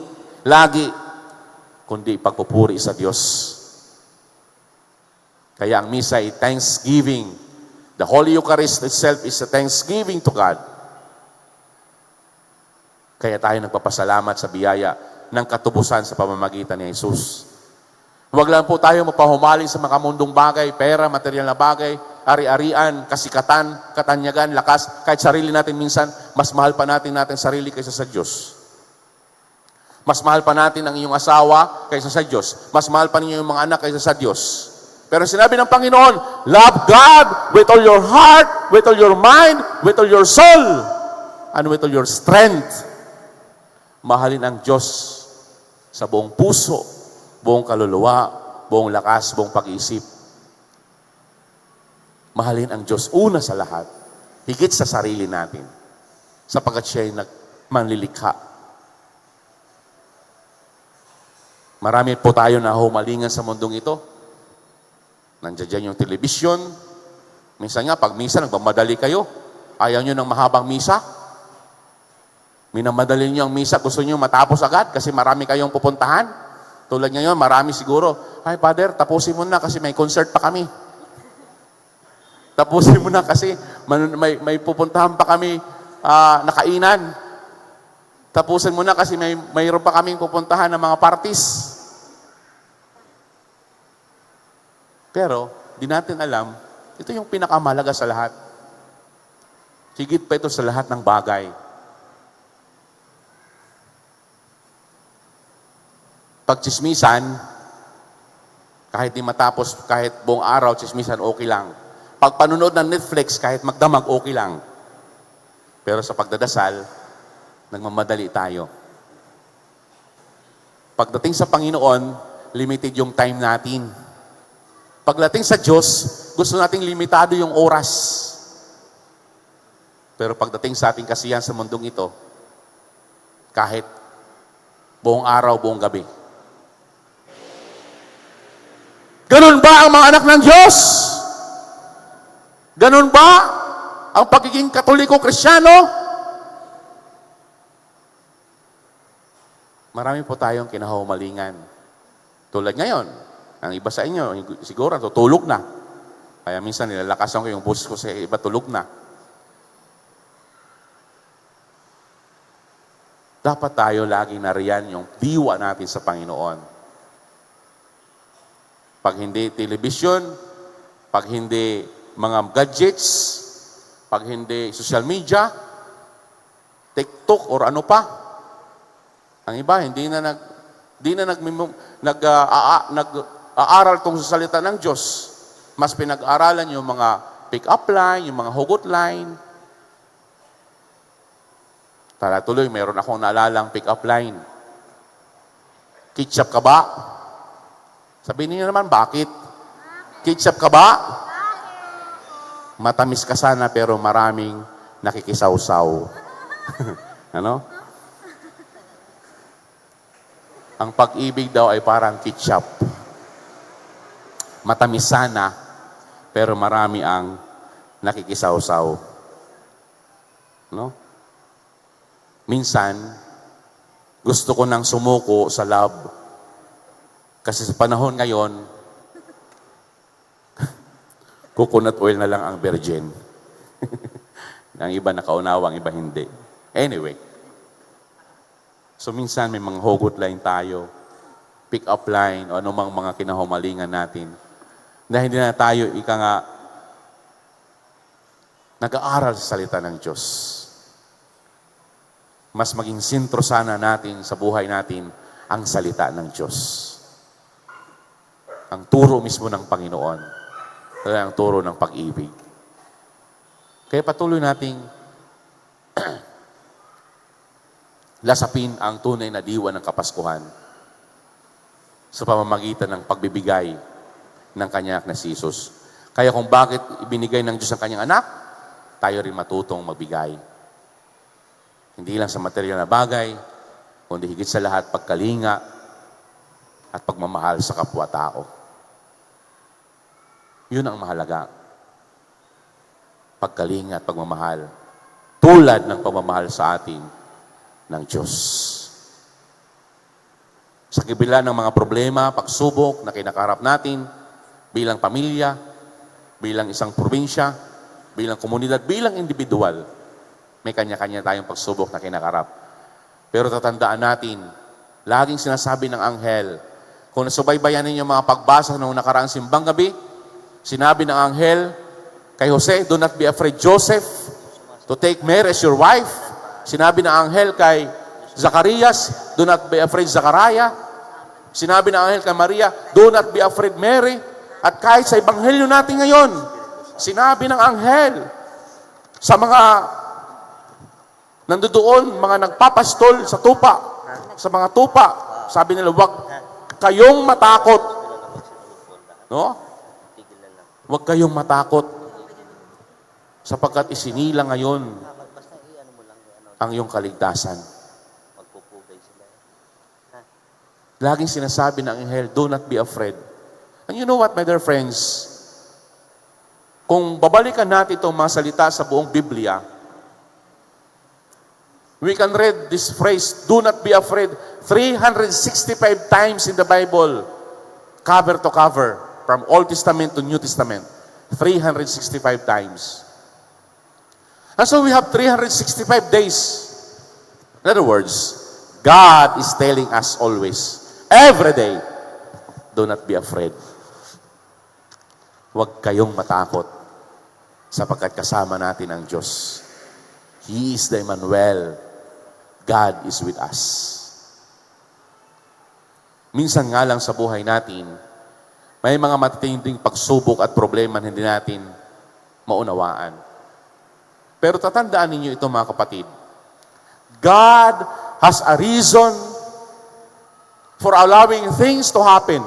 lagi, kundi pagpupuri sa Diyos. Kaya ang misa ay thanksgiving. The Holy Eucharist itself is a thanksgiving to God. Kaya tayo nagpapasalamat sa biyaya ng katubusan sa pamamagitan ni Jesus. Huwag lang po tayo mapahumaling sa mga mundong bagay, pera, material na bagay, ari-arian, kasikatan, katanyagan, lakas. Kahit sarili natin minsan, mas mahal pa natin sarili kaysa sa Diyos. Mas mahal pa natin ang iyong asawa kaysa sa Diyos. Mas mahal pa ninyo yung mga anak kaysa sa Diyos. Pero sinabi ng Panginoon, love God with all your heart, with all your mind, with all your soul, and with all your strength. Mahalin ang Diyos sa buong puso, buong kaluluwa, buong lakas, buong pag-iisip. Mahalin ang Diyos una sa lahat, higit sa sarili natin, sapagkat siya ay manlilikha. Marami po tayo na humalingan sa mundong ito. Nandiyan dyan yung telebisyon. Minsan nga, pag misa, nagmamadali kayo. Ayaw nyo ng mahabang misa. Minamadali nyo ang misa. Gusto nyo matapos agad kasi marami kayong pupuntahan. Tulad ngayon, marami siguro. Ay, Father, tapusin mo na kasi may concert pa kami. Tapusin mo na kasi may pupuntahan pa kami nakainan. Tapusin mo na kasi mayroon pa kaming pupuntahan ng mga parties. Pero, di natin alam, ito yung pinakamahalaga sa lahat. Higit pa ito sa lahat ng bagay. Pagchismisan, kahit di matapos, kahit buong araw, chismisan, okay lang. Pag panunood ng Netflix, kahit magdamag, okay lang. Pero sa pagdadasal, nagmamadali tayo. Pagdating sa Panginoon, limited yung time natin. Pagdating sa Diyos, gusto nating limitado yung oras. Pero pagdating sa ating kasiyahan sa mundong ito, kahit buong araw, buong gabi. Ganun ba ang mga anak ng Diyos? Ganun ba ang pagiging Katoliko Kristyano? Marami po tayong kinahumalingan. Tulad ngayon, ang iba sa inyo, siguro tutulog na. Kaya minsan nilalakasan ko yung boses ko sa iba, tulog na. Dapat tayo lagi nariyan yung diwa natin sa Panginoon. Pag hindi television, pag hindi mga gadgets, pag hindi social media, TikTok or ano pa. Ang iba hindi na nag-aaral tong sa salita ng Diyos. Mas pinag-aaralan yung mga pick-up line, yung mga hugot line. Tuloy, meron akong naalalang pick-up line. Ketchup ka ba? Sabihin niyo naman, bakit? Ketchup ka ba? Matamis ka sana pero maraming nakikisaw-saw. Ano? Ang pag-ibig daw ay parang ketchup. Matamis sana pero marami ang nakikisaw-saw. No? Minsan, gusto ko nang sumuko sa love. Kasi sa panahon ngayon, coconut oil na lang ang virgin. Ang iba nakaunawa, ang iba hindi. Anyway, so minsan may mga hugot line tayo, pick up line, o anumang mga kinahumalingan natin. Dahil hindi na tayo, nag-aaral sa salita ng Diyos. Mas maging sentro sana natin sa buhay natin ang salita ng Diyos. Ang turo mismo ng Panginoon. Kaya ang turo ng pag-ibig. Kaya patuloy nating lasapin ang tunay na diwa ng Kapaskuhan sa pamamagitan ng pagbibigay ng kanyang anak na si Jesus. Kaya kung bakit ibinigay ng Diyos ang kanyang anak, tayo rin matutong magbigay. Hindi lang sa material na bagay, kundi higit sa lahat pagkalinga at pagmamahal sa kapwa-tao. Yun ang mahalaga. Pagkalinga at pagmamahal. Tulad ng pagmamahal sa atin ng Diyos. Sa kabila ng mga problema, pagsubok na kinakaharap natin bilang pamilya, bilang isang probinsya, bilang komunidad, bilang individual, may kanya-kanya tayong pagsubok na kinakarap. Pero tatandaan natin, laging sinasabi ng anghel, kung nasubaybayan ninyo mga pagbasa noong nakaraang simbang gabi, sinabi ng anghel kay Jose, do not be afraid, Joseph, to take Mary as your wife. Sinabi ng anghel kay Zacarias, do not be afraid, Zachariah. Sinabi ng anghel kay Maria, do not be afraid, Mary. At kahit sa ebanghelyo natin ngayon, sinabi ng anghel sa mga nandoon, mga nagpapastol sa tupa, sa mga tupa, sabi nila, wag kayong matakot. No? Wag kayong matakot. Sapagkat isinila ngayon ang iyong kaligtasan. Laging sinasabi ng anghel, do not be afraid. And you know what, my dear friends? Kung babalikan natin itong mga salita sa buong Biblia, we can read this phrase, do not be afraid, 365 times in the Bible, cover to cover, from Old Testament to New Testament. 365 times. And so we have 365 days. In other words, God is telling us always, every day, do not be afraid. Huwag kayong matakot sapagkat kasama natin ang Diyos. He is the Emmanuel. God is with us. Minsan nga lang sa buhay natin, may mga matitinding pagsubok at problema na hindi natin maunawaan. Pero tatandaan ninyo ito mga kapatid. God has a reason for allowing things to happen.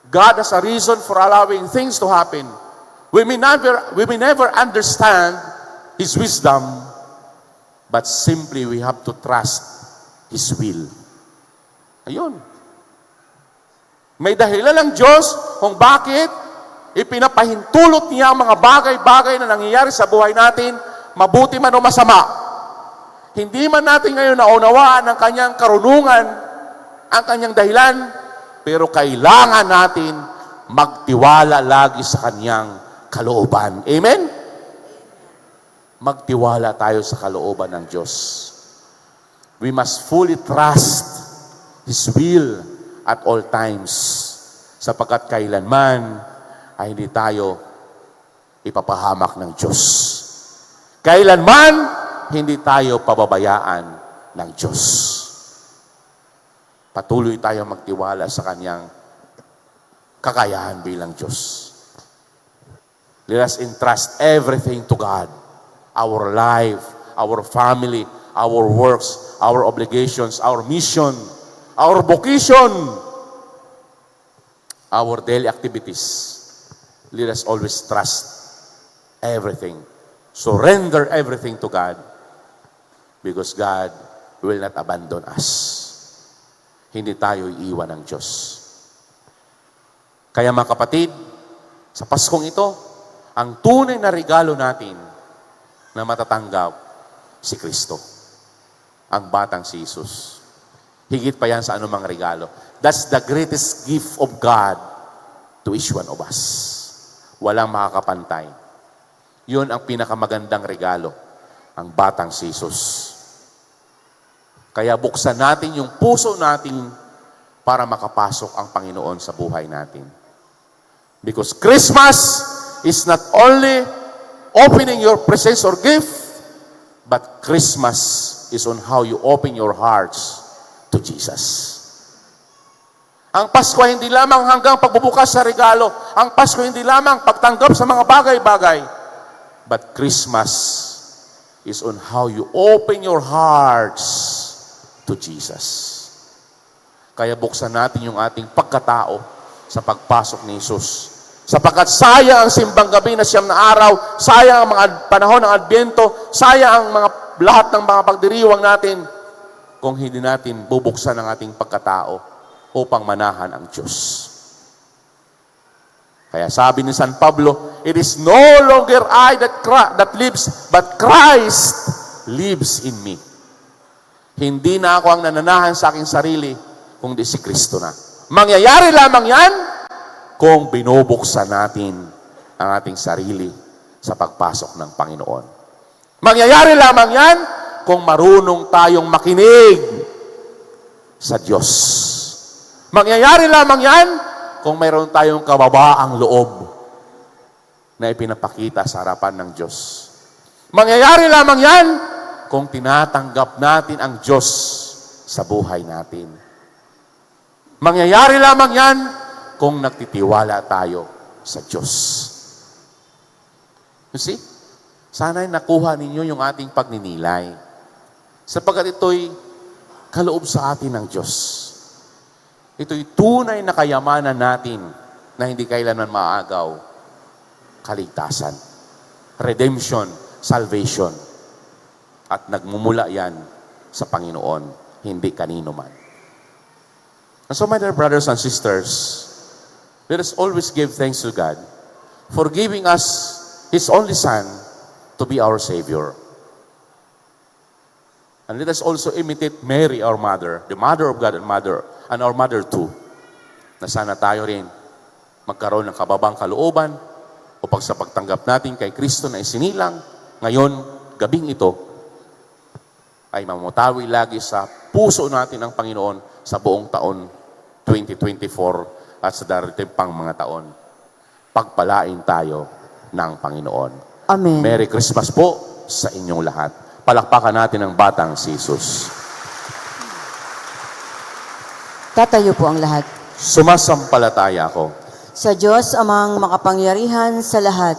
God has a reason for allowing things to happen. We may never understand His wisdom, but simply we have to trust His will. Ayun. May dahilan ng Diyos kung bakit ipinapahintulot niya ang mga bagay-bagay na nangyayari sa buhay natin, mabuti man o masama. Hindi man natin ngayon naunawaan ang kanyang karunungan, ang kanyang dahilan, pero kailangan natin magtiwala lagi sa kanyang kalooban. Amen? Magtiwala tayo sa kalooban ng Diyos. We must fully trust His will at all times, sapagkat kailanman ay hindi tayo ipapahamak ng Diyos. Kailanman hindi tayo pababayaan ng Diyos. Patuloy tayo magtiwala sa kanyang kakayahan bilang Diyos. Let us entrust everything to God. Our life, our family, our works, our obligations, our mission, our vocation, our daily activities. Let us always trust everything. Surrender everything to God because God will not abandon us. Hindi tayo iiwan ng Diyos. Kaya mga kapatid, sa Paskong ito, ang tunay na regalo natin na matatanggap si Kristo. Ang batang si Jesus. Higit pa yan sa anumang regalo. That's the greatest gift of God to each one of us. Walang makakapantay. Yun ang pinakamagandang regalo, ang batang si Jesus. Kaya buksan natin yung puso natin para makapasok ang Panginoon sa buhay natin. Because Christmas is not only opening your presents or gift, but Christmas is on how you open your hearts to Jesus. Ang Pasko hindi lamang hanggang pagbubukas sa regalo. Ang Pasko hindi lamang pagtanggap sa mga bagay-bagay. But Christmas is on how you open your hearts to Jesus. Kaya buksan natin yung ating pagkatao sa pagpasok ni Jesus. Sapagkat sayang ang simbang gabi na siyam na araw, sayang ang mga panahon ng Adbyento, sayang ang lahat ng mga pagdiriwang natin kung hindi natin bubuksan ang ating pagkatao upang manahan ang Diyos. Kaya sabi ni San Pablo, it is no longer I that lives, but Christ lives in me. Hindi na ako ang nananahan sa aking sarili, kundi si Kristo na. Mangyayari lamang yan kung binubuksan natin ang ating sarili sa pagpasok ng Panginoon. Mangyayari lamang yan kung marunong tayong makinig sa Diyos. Mangyayari lamang yan kung mayroon tayong kababaang loob na ipinapakita sa harapan ng Diyos. Mangyayari lamang yan kung tinatanggap natin ang Diyos sa buhay natin. Mangyayari lamang yan kung nagtitiwala tayo sa Diyos. You see? Sana'y nakuha ninyo yung ating pagninilay. Sapagkat ito'y kaloob sa atin ng Diyos. Ito'y tunay na kayamanan natin na hindi kailanman maagaw. Kaligtasan, redemption, salvation. At nagmumula yan sa Panginoon. hindi kanino man. And so, my dear brothers and sisters, let us always give thanks to God for giving us His only Son to be our Savior. And let us also imitate Mary, our mother, the mother of God and our mother too, na sana tayo rin magkaroon ng kababang kalooban upang sa pagtanggap natin kay Kristo na isinilang ngayon, gabing ito, ay mamutawi lagi sa puso natin ng Panginoon sa buong taon 2024 at sa darating pang mga taon. Pagpalain tayo ng Panginoon. Amen. Merry Christmas po sa inyong lahat. Palakpakan natin ang batang si Jesus. Tatayo po ang lahat. Sumasampalataya ako Sa Diyos amang makapangyarihan sa lahat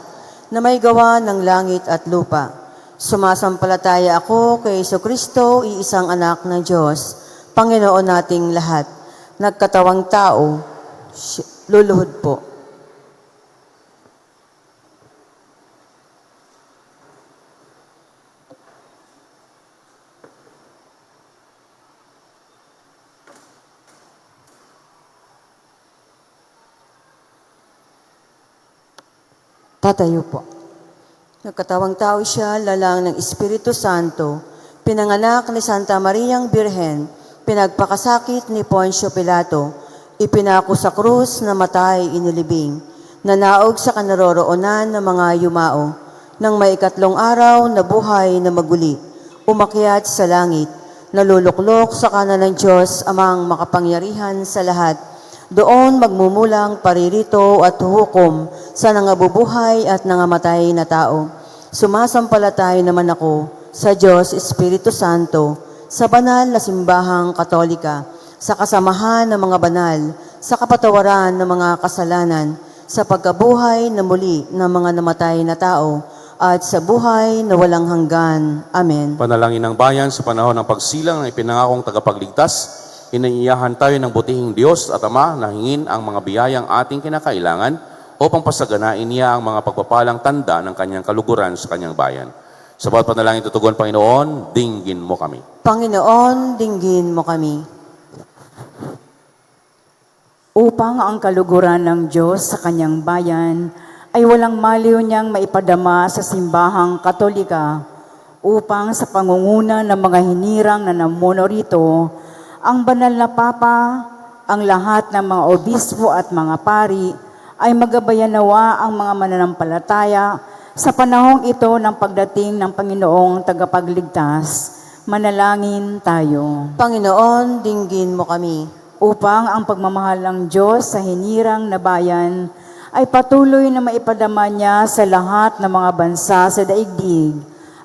na may gawa ng langit at lupa. Sumasampalataya ako kay Jesucristo, iisang anak ng Diyos, Panginoon nating lahat. Nagkatawang tao, luluhod po. Tatayo po. Nagkatawang tao siya, lalang ng Espiritu Santo, pinanganak ni Santa Mariang Birhen, pinagpakasakit ni Poncio Pilato, ipinako sa krus, namatay, inilibing, nanaog sa kanaroroonan ng mga yumao, nang may ikatlong araw na buhay na maguli, umakyat sa langit, naluluklok sa kanan ng Diyos amang makapangyarihan sa lahat, doon magmumulang paririto at hukom sa nangabubuhay at nangamatay na tao. Sumasampalatay naman ako sa Diyos Espiritu Santo, sa banal na simbahang katolika, sa kasamahan ng mga banal, sa kapatawaran ng mga kasalanan, sa pagkabuhay na muli ng mga namatay na tao, at sa buhay na walang hanggan. Amen. Panalangin ng bayan sa panahon ng pagsilang ng ipinangakong tagapagligtas, inaiyahan tayo ng butihing Diyos at Ama na hingin ang mga biyayang ating kinakailangan upang pasaganain niya ang mga pagpapalang tanda ng kanyang kaluguran sa kanyang bayan. Sa bawat panalangin tutugon, Panginoon, dinggin mo kami. Panginoon, dinggin mo kami. Upang ang kaluguran ng Diyos sa kanyang bayan ay walang maliw niyang maipadama sa simbahang katolika, upang sa pangunguna ng mga hinirang na namuno rito, ang banal na Papa, ang lahat ng mga obispo at mga pari ay magabayan nawa ang mga mananampalataya sa panahong ito ng pagdating ng Panginoong tagapagligtas. Manalangin tayo. Panginoon, dinggin mo kami. Upang ang pagmamahal ng Diyos sa hinirang na bayan ay patuloy na maipadama niya sa lahat ng mga bansa sa daigdig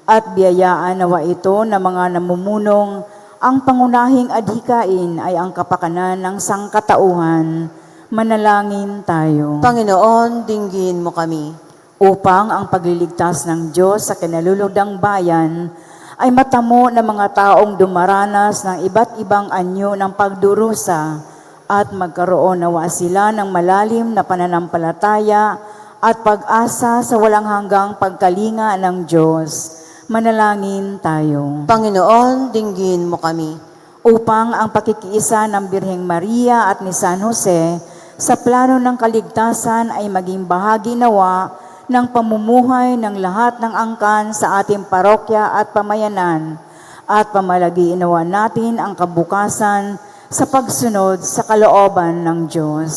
at biyayaan nawa ito ng mga namumunong ang pangunahing adhikain ay ang kapakanan ng sangkatauhan. Manalangin tayo. Panginoon, dinggin mo kami. Upang ang pagliligtas ng Diyos sa kinalulugdang bayan ay matamo ng mga taong dumaranas ng iba't ibang anyo ng pagdurusa at magkaroon nawa sila ng malalim na pananampalataya at pag-asa sa walang hanggang pagkalinga ng Diyos. Manalangin tayo. Panginoon, dinggin mo kami. Upang ang pakikiisa ng Birheng Maria at ni San Jose sa plano ng kaligtasan ay maging bahagi nawa ng pamumuhay ng lahat ng angkan sa ating parokya at pamayanan, at pamalagiin nawa natin ang kabukasan sa pagsunod sa kalooban ng Diyos.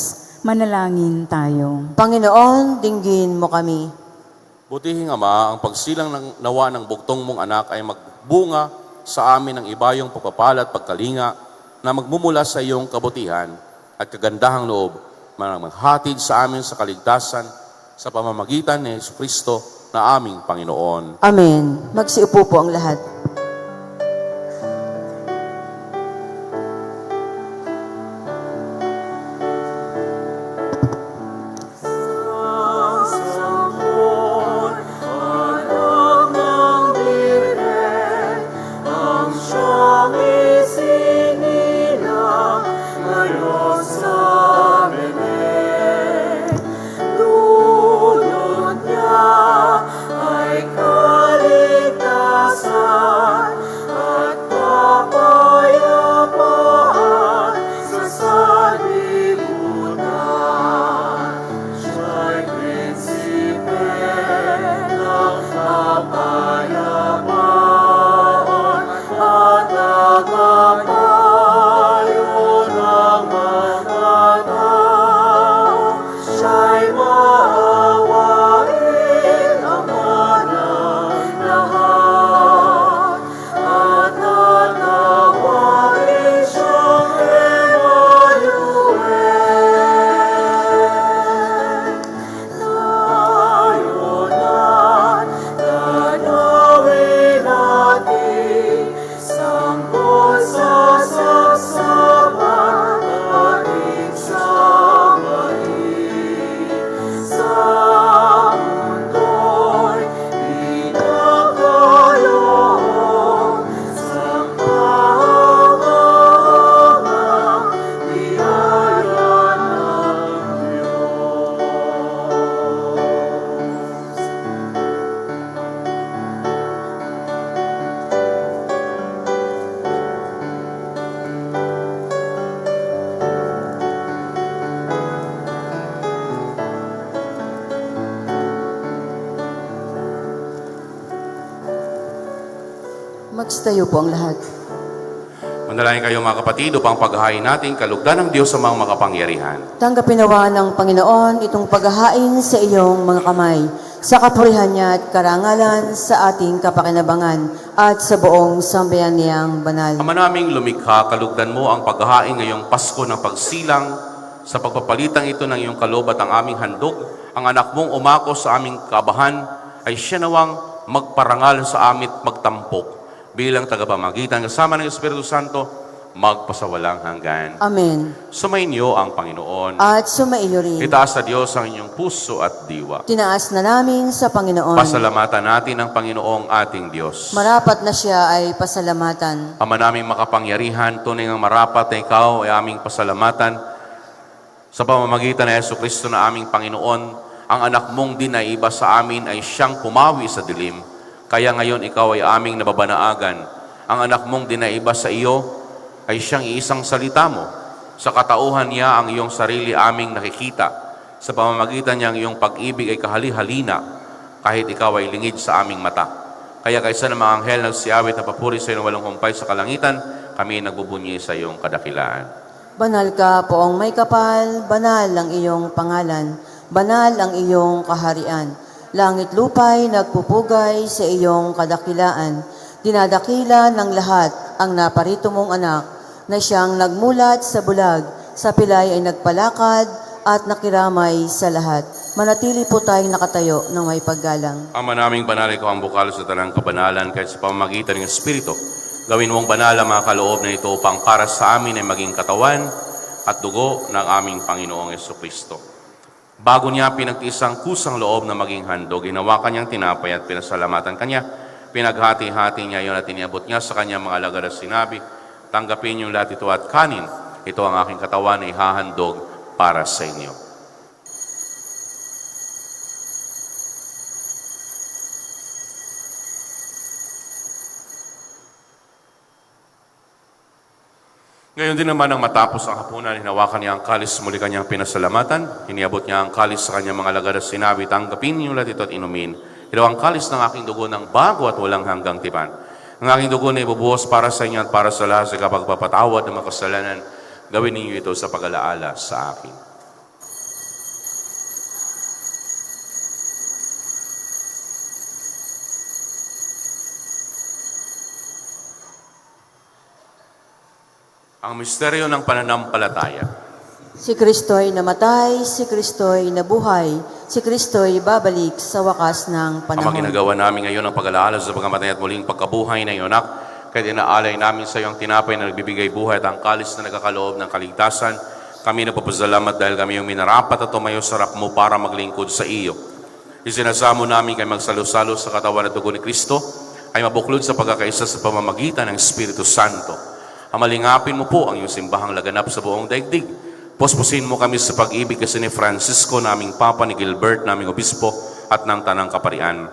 Manalangin tayo. Panginoon, dinggin mo kami. Butihing Ama, ang pagsilang ng nawa ng bugtong mong anak ay magbunga sa amin ng ibayong pagpapala at pagkalinga na magmumula sa iyong kabutihan at kagandahang loob na maghatid sa amin sa kaligtasan sa pamamagitan ni Jesucristo na aming Panginoon. Amen. Magsiupo po ang lahat. Ay kaligtasan. Magstayo po ang lahat. Manalangin kayo mga kapatid upang paghahain natin kalugdan ng Diyos sa mga makapangyarihan. Tanggapin nawa ng Panginoon itong paghahain sa iyong mga kamay, sa kapurihan niya at karangalan sa ating kapakinabangan at sa buong sambayan niyang banal. Ama naming lumikha, kalugdan mo ang paghahain ngayong Pasko ng pagsilang sa pagpapalitang ito ng iyong kaloob at ang aming handog. Ang anak mong umako sa aming kabahan ay siya nawang magparangal sa amit magtampok bilang tagapamagitan kasama ng Espiritu Santo magpasawalang hanggan. Amen. Sumainyo ang Panginoon. At sumaiyo rin. Itaas sa Diyos ang inyong puso at diwa. Tinaas na namin sa Panginoon. Pasalamatan natin ang Panginoong ating Diyos. Marapat na siya ay pasalamatan. Ama naming makapangyarihan, tunay ng marapat na ikaw ay aming pasalamatan sa pamamagitan ng Jesucristo na aming Panginoon. Ang anak mong dinaiba sa amin ay siyang pumawi sa dilim. Kaya ngayon ikaw ay aming nababanaagan. Ang anak mong dinaiba sa iyo ay siyang iisang salita mo. Sa katauhan niya ang iyong sarili aming nakikita. Sa pamamagitan niya ang iyong pag-ibig ay kahali-halina kahit ikaw ay lingid sa aming mata. Kaya kaysa ng mga anghel nagsiawit na papuri sa iyong walang humpay sa kalangitan, kami nagbubunyi sa iyong kadakilaan. Banal ka, poong may kapal, banal ang iyong pangalan, banal ang iyong kaharian. Langit lupay nagpupugay sa iyong kadakilaan. Dinadakila ng lahat ang naparito mong anak na siyang nagmulat sa bulag, sa pilay ay nagpalakad at nakiramay sa lahat. Manatili po tayong nakatayo ng may paggalang. Ama naming banal, ikaw ang bukal sa tanang kabanalan kahit sa pamamagitan ng Espiritu. Gawin mong banal ang mga kaloob na ito upang para sa amin ay maging katawan at dugo ng aming Panginoong Jesucristo. Bago niya pinagtiis ang kusang loob na maging handog, ginawa kanyang tinapay at pinasalamatan kanya. Pinaghati-hati niya yon at iniabot niya sa kanyang mga alagad at sinabi, tanggapin niyo lahat ito at kanin. Ito ang aking katawan na ihahandog para sa inyo. Ngayon din naman nang matapos ang hapunan, hinawakan niya ang kalis, muli kanyang pinasalamatan. Hiniabot niya ang kalis sa kanyang mga alagad at sinabi, tanggapin niyo lahat ito at inumin. Ito ang kalis ng aking dugo ng bago at walang hanggang tipan. Ang aking dugo na ibubuhos para sa inyo at para sa lahat sa kapagpapatawad ng mga kasalanan. Gawin niyo ito sa pag-alaala sa akin. Ang misteryo ng pananampalataya. Si Kristo'y namatay, si Kristo'y nabuhay, si Kristo'y babalik sa wakas ng Ama, panahon. ginagawa namin ngayon ang pag-alaala sa pagkamatay at muling pagkabuhay ng iyong anak. Kaya inaalay namin sa iyong tinapay na nagbibigay buhay at ang kalis na nagkakaloob ng kaligtasan. Kami nagpapasalamat dahil kami yung minarapat at tumayo sa harap mo para maglingkod sa iyo. Isinasamo namin kay magsalo-salo sa katawan at dugo ni Kristo ay mabuklod sa pagkakaisa sa pamamagitan ng Espiritu Santo. Amalingapin mo po ang iyong simbahang laganap sa buong daigdig. Posposin mo kami sa pag-ibig kasi ni Francisco, naming Papa, ni Gilbert, naming Obispo, at ng Tanang Kaparian.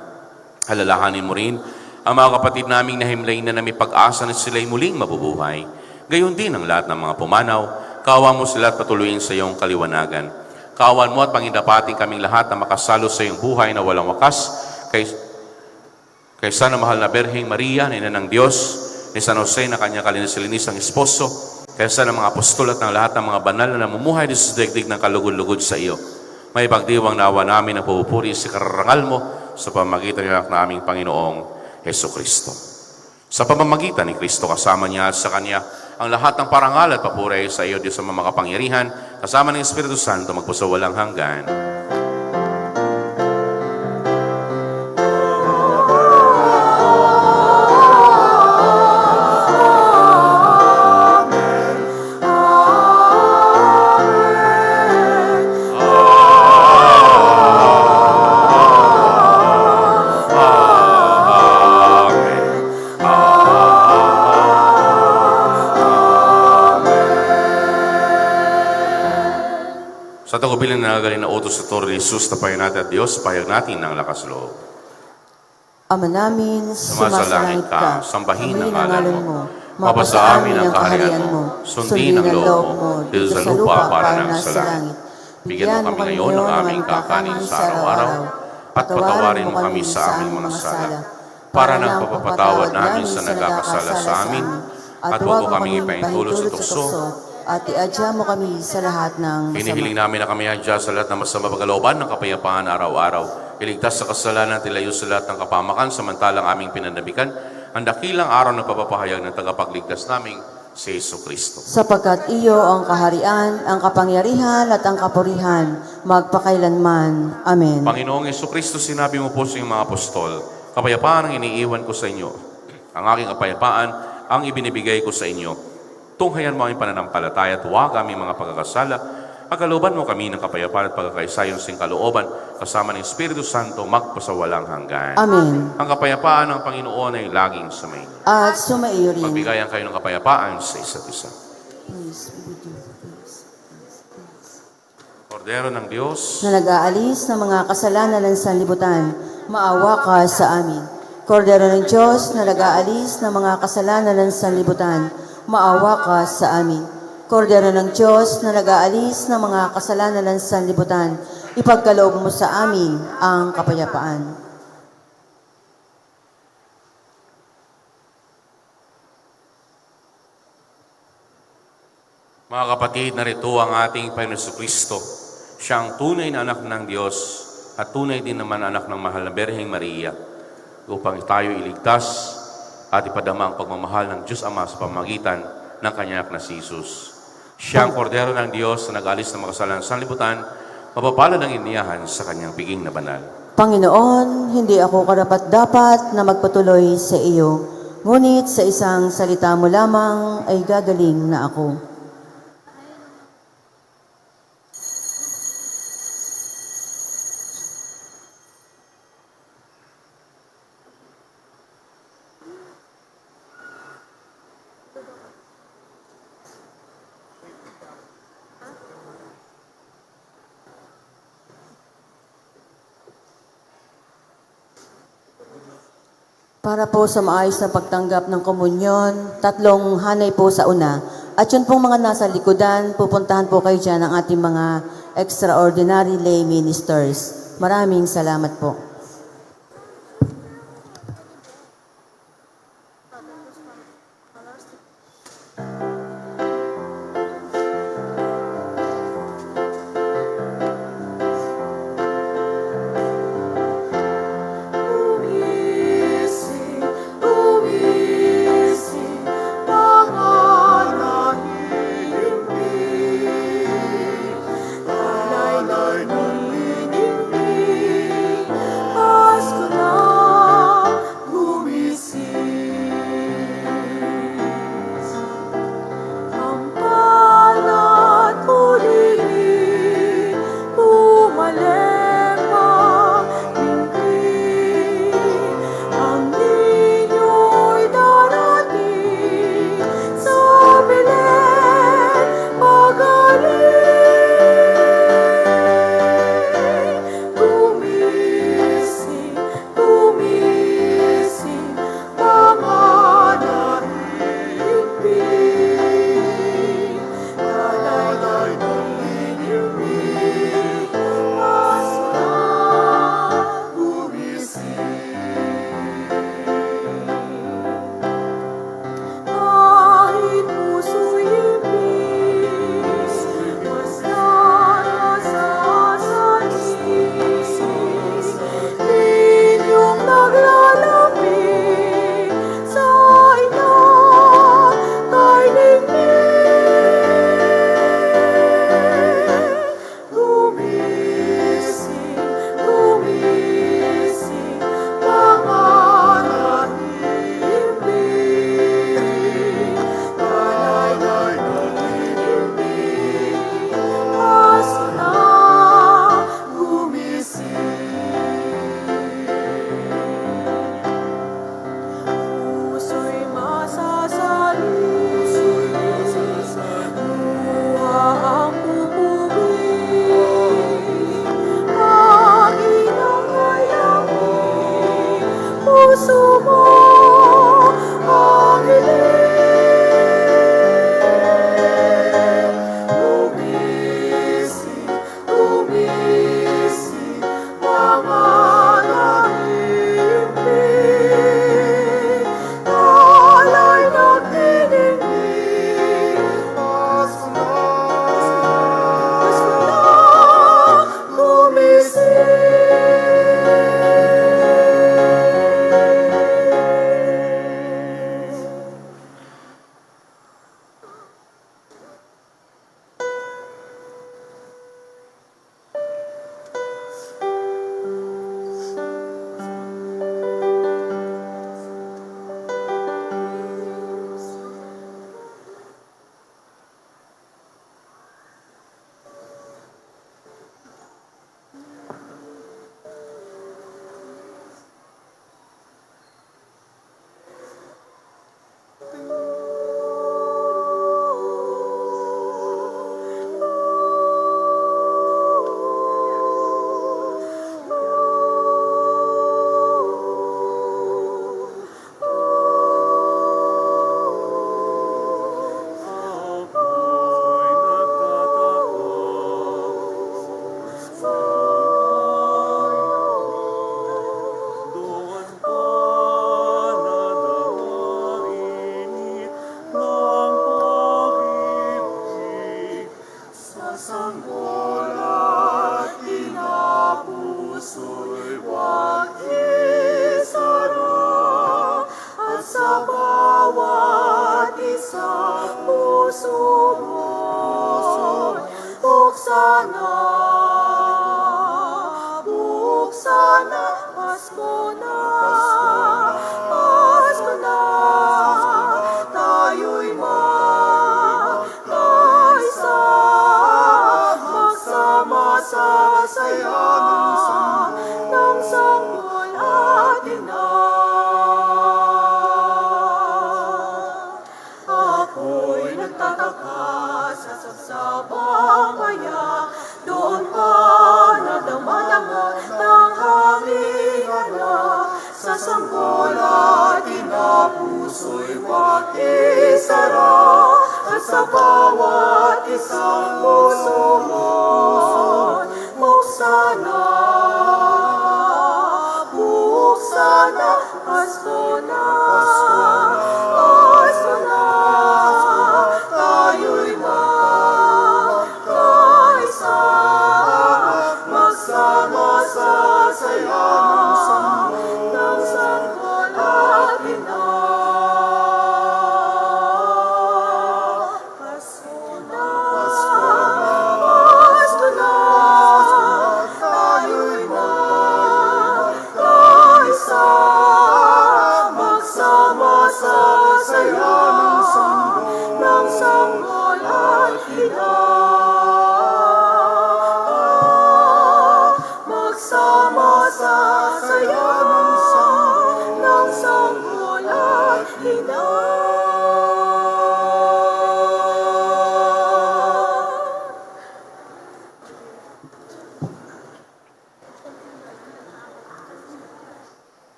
Halalahanin mo rin ang mga kapatid naming nahimlay na may pag-asa na sila'y muling mabubuhay. Gayon din ang lahat ng mga pumanaw. Kaawan mo sila at patuloyin sa iyong kaliwanagan. Kaawan mo at pangindapating kaming lahat na makasalo sa iyong buhay na walang wakas. Kaysa na mahal na Berheng Maria, na ina ng Diyos, ni San Jose na kanya kalinis-linis ang esposo, kaysa ng mga apostol at ng lahat ng mga banal na namumuhay sa daigdig ng kalugod-lugod sa iyo. May pagdiwang nawa namin na pupuri sa kararangal mo sa pamamagitan ng anak na aming Panginoong Jesucristo. Sa pamamagitan ni Kristo kasama niya at sa Kanya, ang lahat ng parangal at papuri sa iyo, Diyos sa mga makapangyarihan, kasama ng Espiritu Santo, magpasawalang hanggan. Sa tagubilin na nagaling na utos sa Toro ni Jesus, tapayan natin at Diyos, pahayag natin ng lakas loob. Ama namin, Sumasalangit ka, sambahin ang ngalan mo. Mapasa amin ang kaharian mo. Sundin ang loob mo, dito sa lupa para ng sa langit. Bigyan mo kami ngayon ng aming kakanin sa araw-araw, at patawarin mo kami sa aming mga sala, para ng pagpapatawad namin sa nagkakasala sa amin, at huwag mo kaming ipaintulot sa tukso, at iadya mo kami sa lahat ng hinihiling namin na kami adya sa lahat ng masama pagkalooban ng kapayapaan araw-araw. Iligtas sa kasalanan, tilayo sa lahat ng kapamakan, samantalang aming pinandabikan, ang dakilang araw ng papapahayag ng tagapagligtas naming si Yesu Kristo. Sapagkat iyo ang kaharian, ang kapangyarihan at ang kapurihan, magpakailanman. Amen. Panginoong Yesu Kristo, sinabi mo po sa iyong mga apostol, kapayapaan ang iniiwan ko sa inyo. Ang aking kapayapaan ang ibinibigay ko sa inyo. Tunghayan mo ang pananampalataya at huwag aming mga pagkakasala. Pagkalooban mo kami ng kapayapaan at pagkakaisayon sa iyong kalooban, kasama ng Espiritu Santo, magpasawalang hanggan. Amen. Ang kapayapaan ng Panginoon ay laging sa may. At sumaiyo rin. Magbigayan kayo ng kapayapaan sa isa't isa. Peace be with you. Peace. Kordero ng Diyos, Na nag-aalis ng mga kasalanan ng sanlibutan, maawa ka sa amin. Kordero ng Diyos na nag-aalis ng mga kasalanan ng sanlibutan, maawa ka sa amin. Kordero ng Diyos na nag-aalis ng mga kasalanan ng sanlibutan, ipagkaloob mo sa amin ang kapayapaan. mga kapatid, narito ang ating Panginoon Kristo. Siya ang tunay na anak ng Diyos at tunay din naman anak ng mahal na Berheng Maria upang tayo iligtas at ipadama ang pagmamahal ng Diyos Ama sa pamamagitan ng kanyang anak na si Jesus. Siya ang kordero ng Diyos na nag-alis ng mga kasalanan sa sanlibutan, mapapalad ang iniyahan sa kanyang piging na banal. Panginoon, hindi ako karapat-dapat na magpatuloy sa iyo, ngunit sa isang salita mo lamang ay gagaling na ako. Para po sa maayos na pagtanggap ng komunyon, 3 hanay po sa una. At yun pong mga nasa likodan, pupuntahan po kayo dyan ng ating mga extraordinary lay ministers. Maraming salamat po. saya ng sanggol at ina. Ako'y nagtataka sa sagsabang maya, doon pa nadama-dama ng hangin na sa sanggol at ina, puso'y wag isara, at sa bawat isang puso mo, buksan na, Pasko na, Pasko na, tayo'y magkaisa, magsama sa saya ng sanggol at ina. Pasko na, tayo'y magkaisa, magsama sa saya ng sanggol at ina. Magsama sa saya ng sanggol at ina.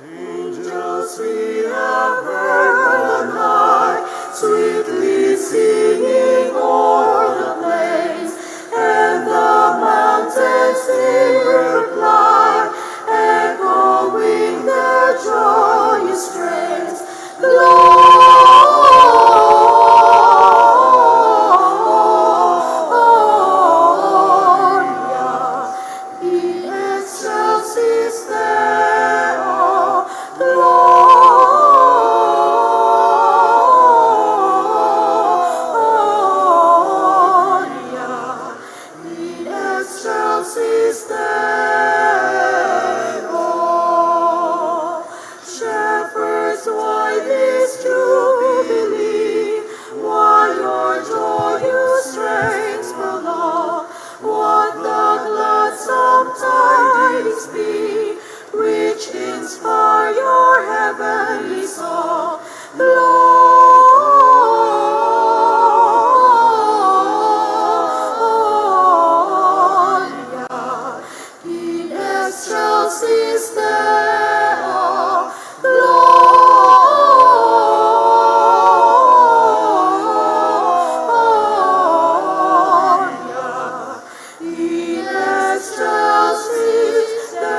Angels we have heard on high, sweetly singing o'er the plains, and the mountains sing reply, echoing their joyous strains. Gloria in excelsis Deo, Gloria in excelsis Deo. Shepherds, why this jubilee? Why your joyous strains prolong? What the gladsome tidings be, which inspire your heavenly song? Gloria in excelsis Deo, Gloria in excelsis Deo.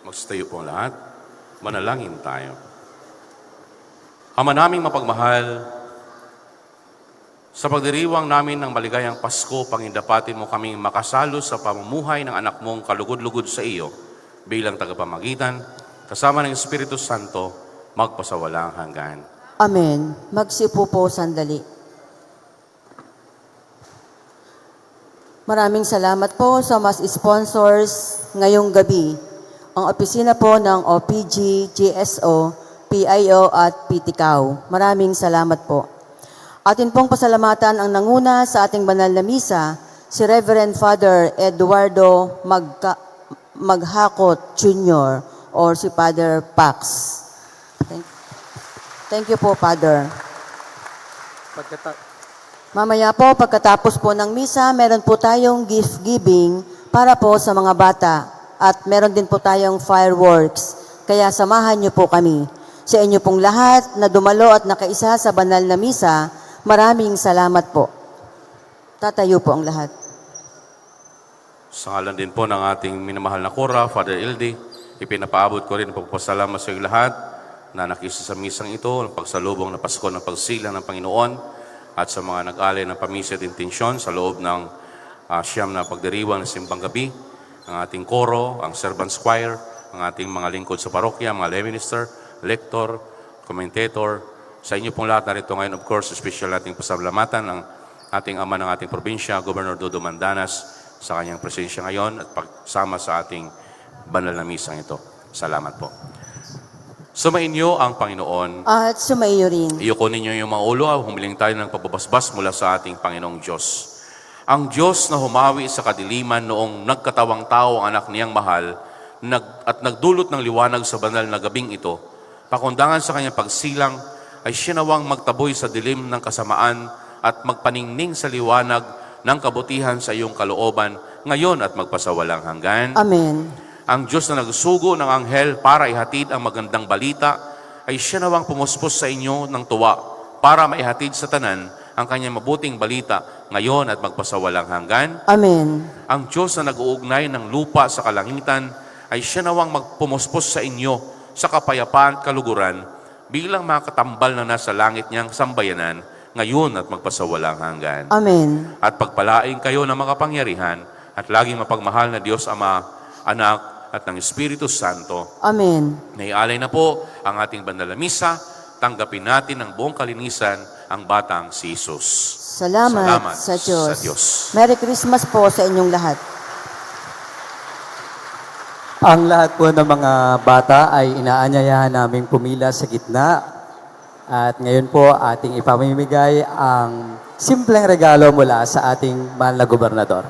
Magstayo po ang lahat. Manalangin tayo. Ama naming mapagmahal, sa pagdiriwang namin ng maligayang Pasko, Pangindapatin mo kaming makasalo sa pamumuhay ng anak mong kalugod-lugod sa iyo bilang tagapamagitan, kasama ng Espiritu Santo, magpasawalang hanggan. Amen. Magsiupo po sandali. Maraming salamat po sa mas sponsors ngayong gabi. Ang opisina po ng OPG, GSO, PIO at PTCAO. Maraming salamat po. Atin pong pasalamatan ang nanguna sa ating banal na misa, si Reverend Father Eduardo Maghakot Jr. or si Father Pax. Thank you po, Father. Mamaya po, pagkatapos po ng misa, meron po tayong gift giving para po sa mga bata. At meron din po tayong fireworks. Kaya samahan niyo po kami. Sa inyo pong lahat na dumalo at nakaisa sa banal na misa, maraming salamat po. Tatayo po ang lahat. Sa ngalan din po ng ating minamahal na Kora, Father Ildi, ipinapaabot ko rin ang pagpapasalamat sa iyo lahat na nakisa sa misang ito, ng pagsalubong na Pasko ng pagsilang ng Panginoon at sa mga nag-alay ng pamisa at intensyon sa loob ng siyam na pagdiriwang ng simbang gabi, ang ating koro, ang servants choir, ang ating mga lingkod sa parokya, mga lay minister, lector, commentator, sa inyo pong lahat narito ngayon, of course, special nating pasalamatan ng ating ama ng ating probinsya, Governor Dodo Mandanas, sa kanyang presensya ngayon at pagsama sa ating banal na misang ito. Salamat po. Sumainyo ang Panginoon. At sumaiyo rin. Iyoko ninyo yung mga ulo, humiling tayo ng pagbabasbas mula sa ating Panginoong Diyos. Ang Diyos na humawi sa kadiliman noong nagkatawang tao ang anak niyang mahal at nagdulot ng liwanag sa banal na gabing ito, pakundangan sa kanyang pagsilang ay siya nawang magtaboy sa dilim ng kasamaan at magpaningning sa liwanag ng kabutihan sa iyong kalooban ngayon at magpasawalang hanggan. Amen. Ang Diyos na nagsugo ng anghel para ihatid ang magandang balita ay siya nawang pumuspos sa inyo ng tuwa para maihatid sa tanan ang kanyang mabuting balita ngayon at magpasawalang hanggan. Amen. Ang Diyos na nag-uugnay ng lupa sa kalangitan ay siya nawang magpumuspos sa inyo sa kapayapaan at kaluguran bilang mga katambal na nasa langit niyang sambayanan ngayon at magpasawalang hanggan. Amen. At pagpalain kayo ng makapangyarihan at laging mapagmahal na Diyos Ama, Anak at ng Espiritu Santo. Amen. Naialay na po ang ating bandal na misa. Tanggapin natin ng buong kalinisan ang batang si Jesus. Salamat sa Diyos. sa Diyos. Merry Christmas po sa inyong lahat. Ang lahat po ng mga bata ay inaanyayahan naming pumila sa gitna. At ngayon po ating ipamimigay ang simpleng regalo mula sa ating mahal na gobernador.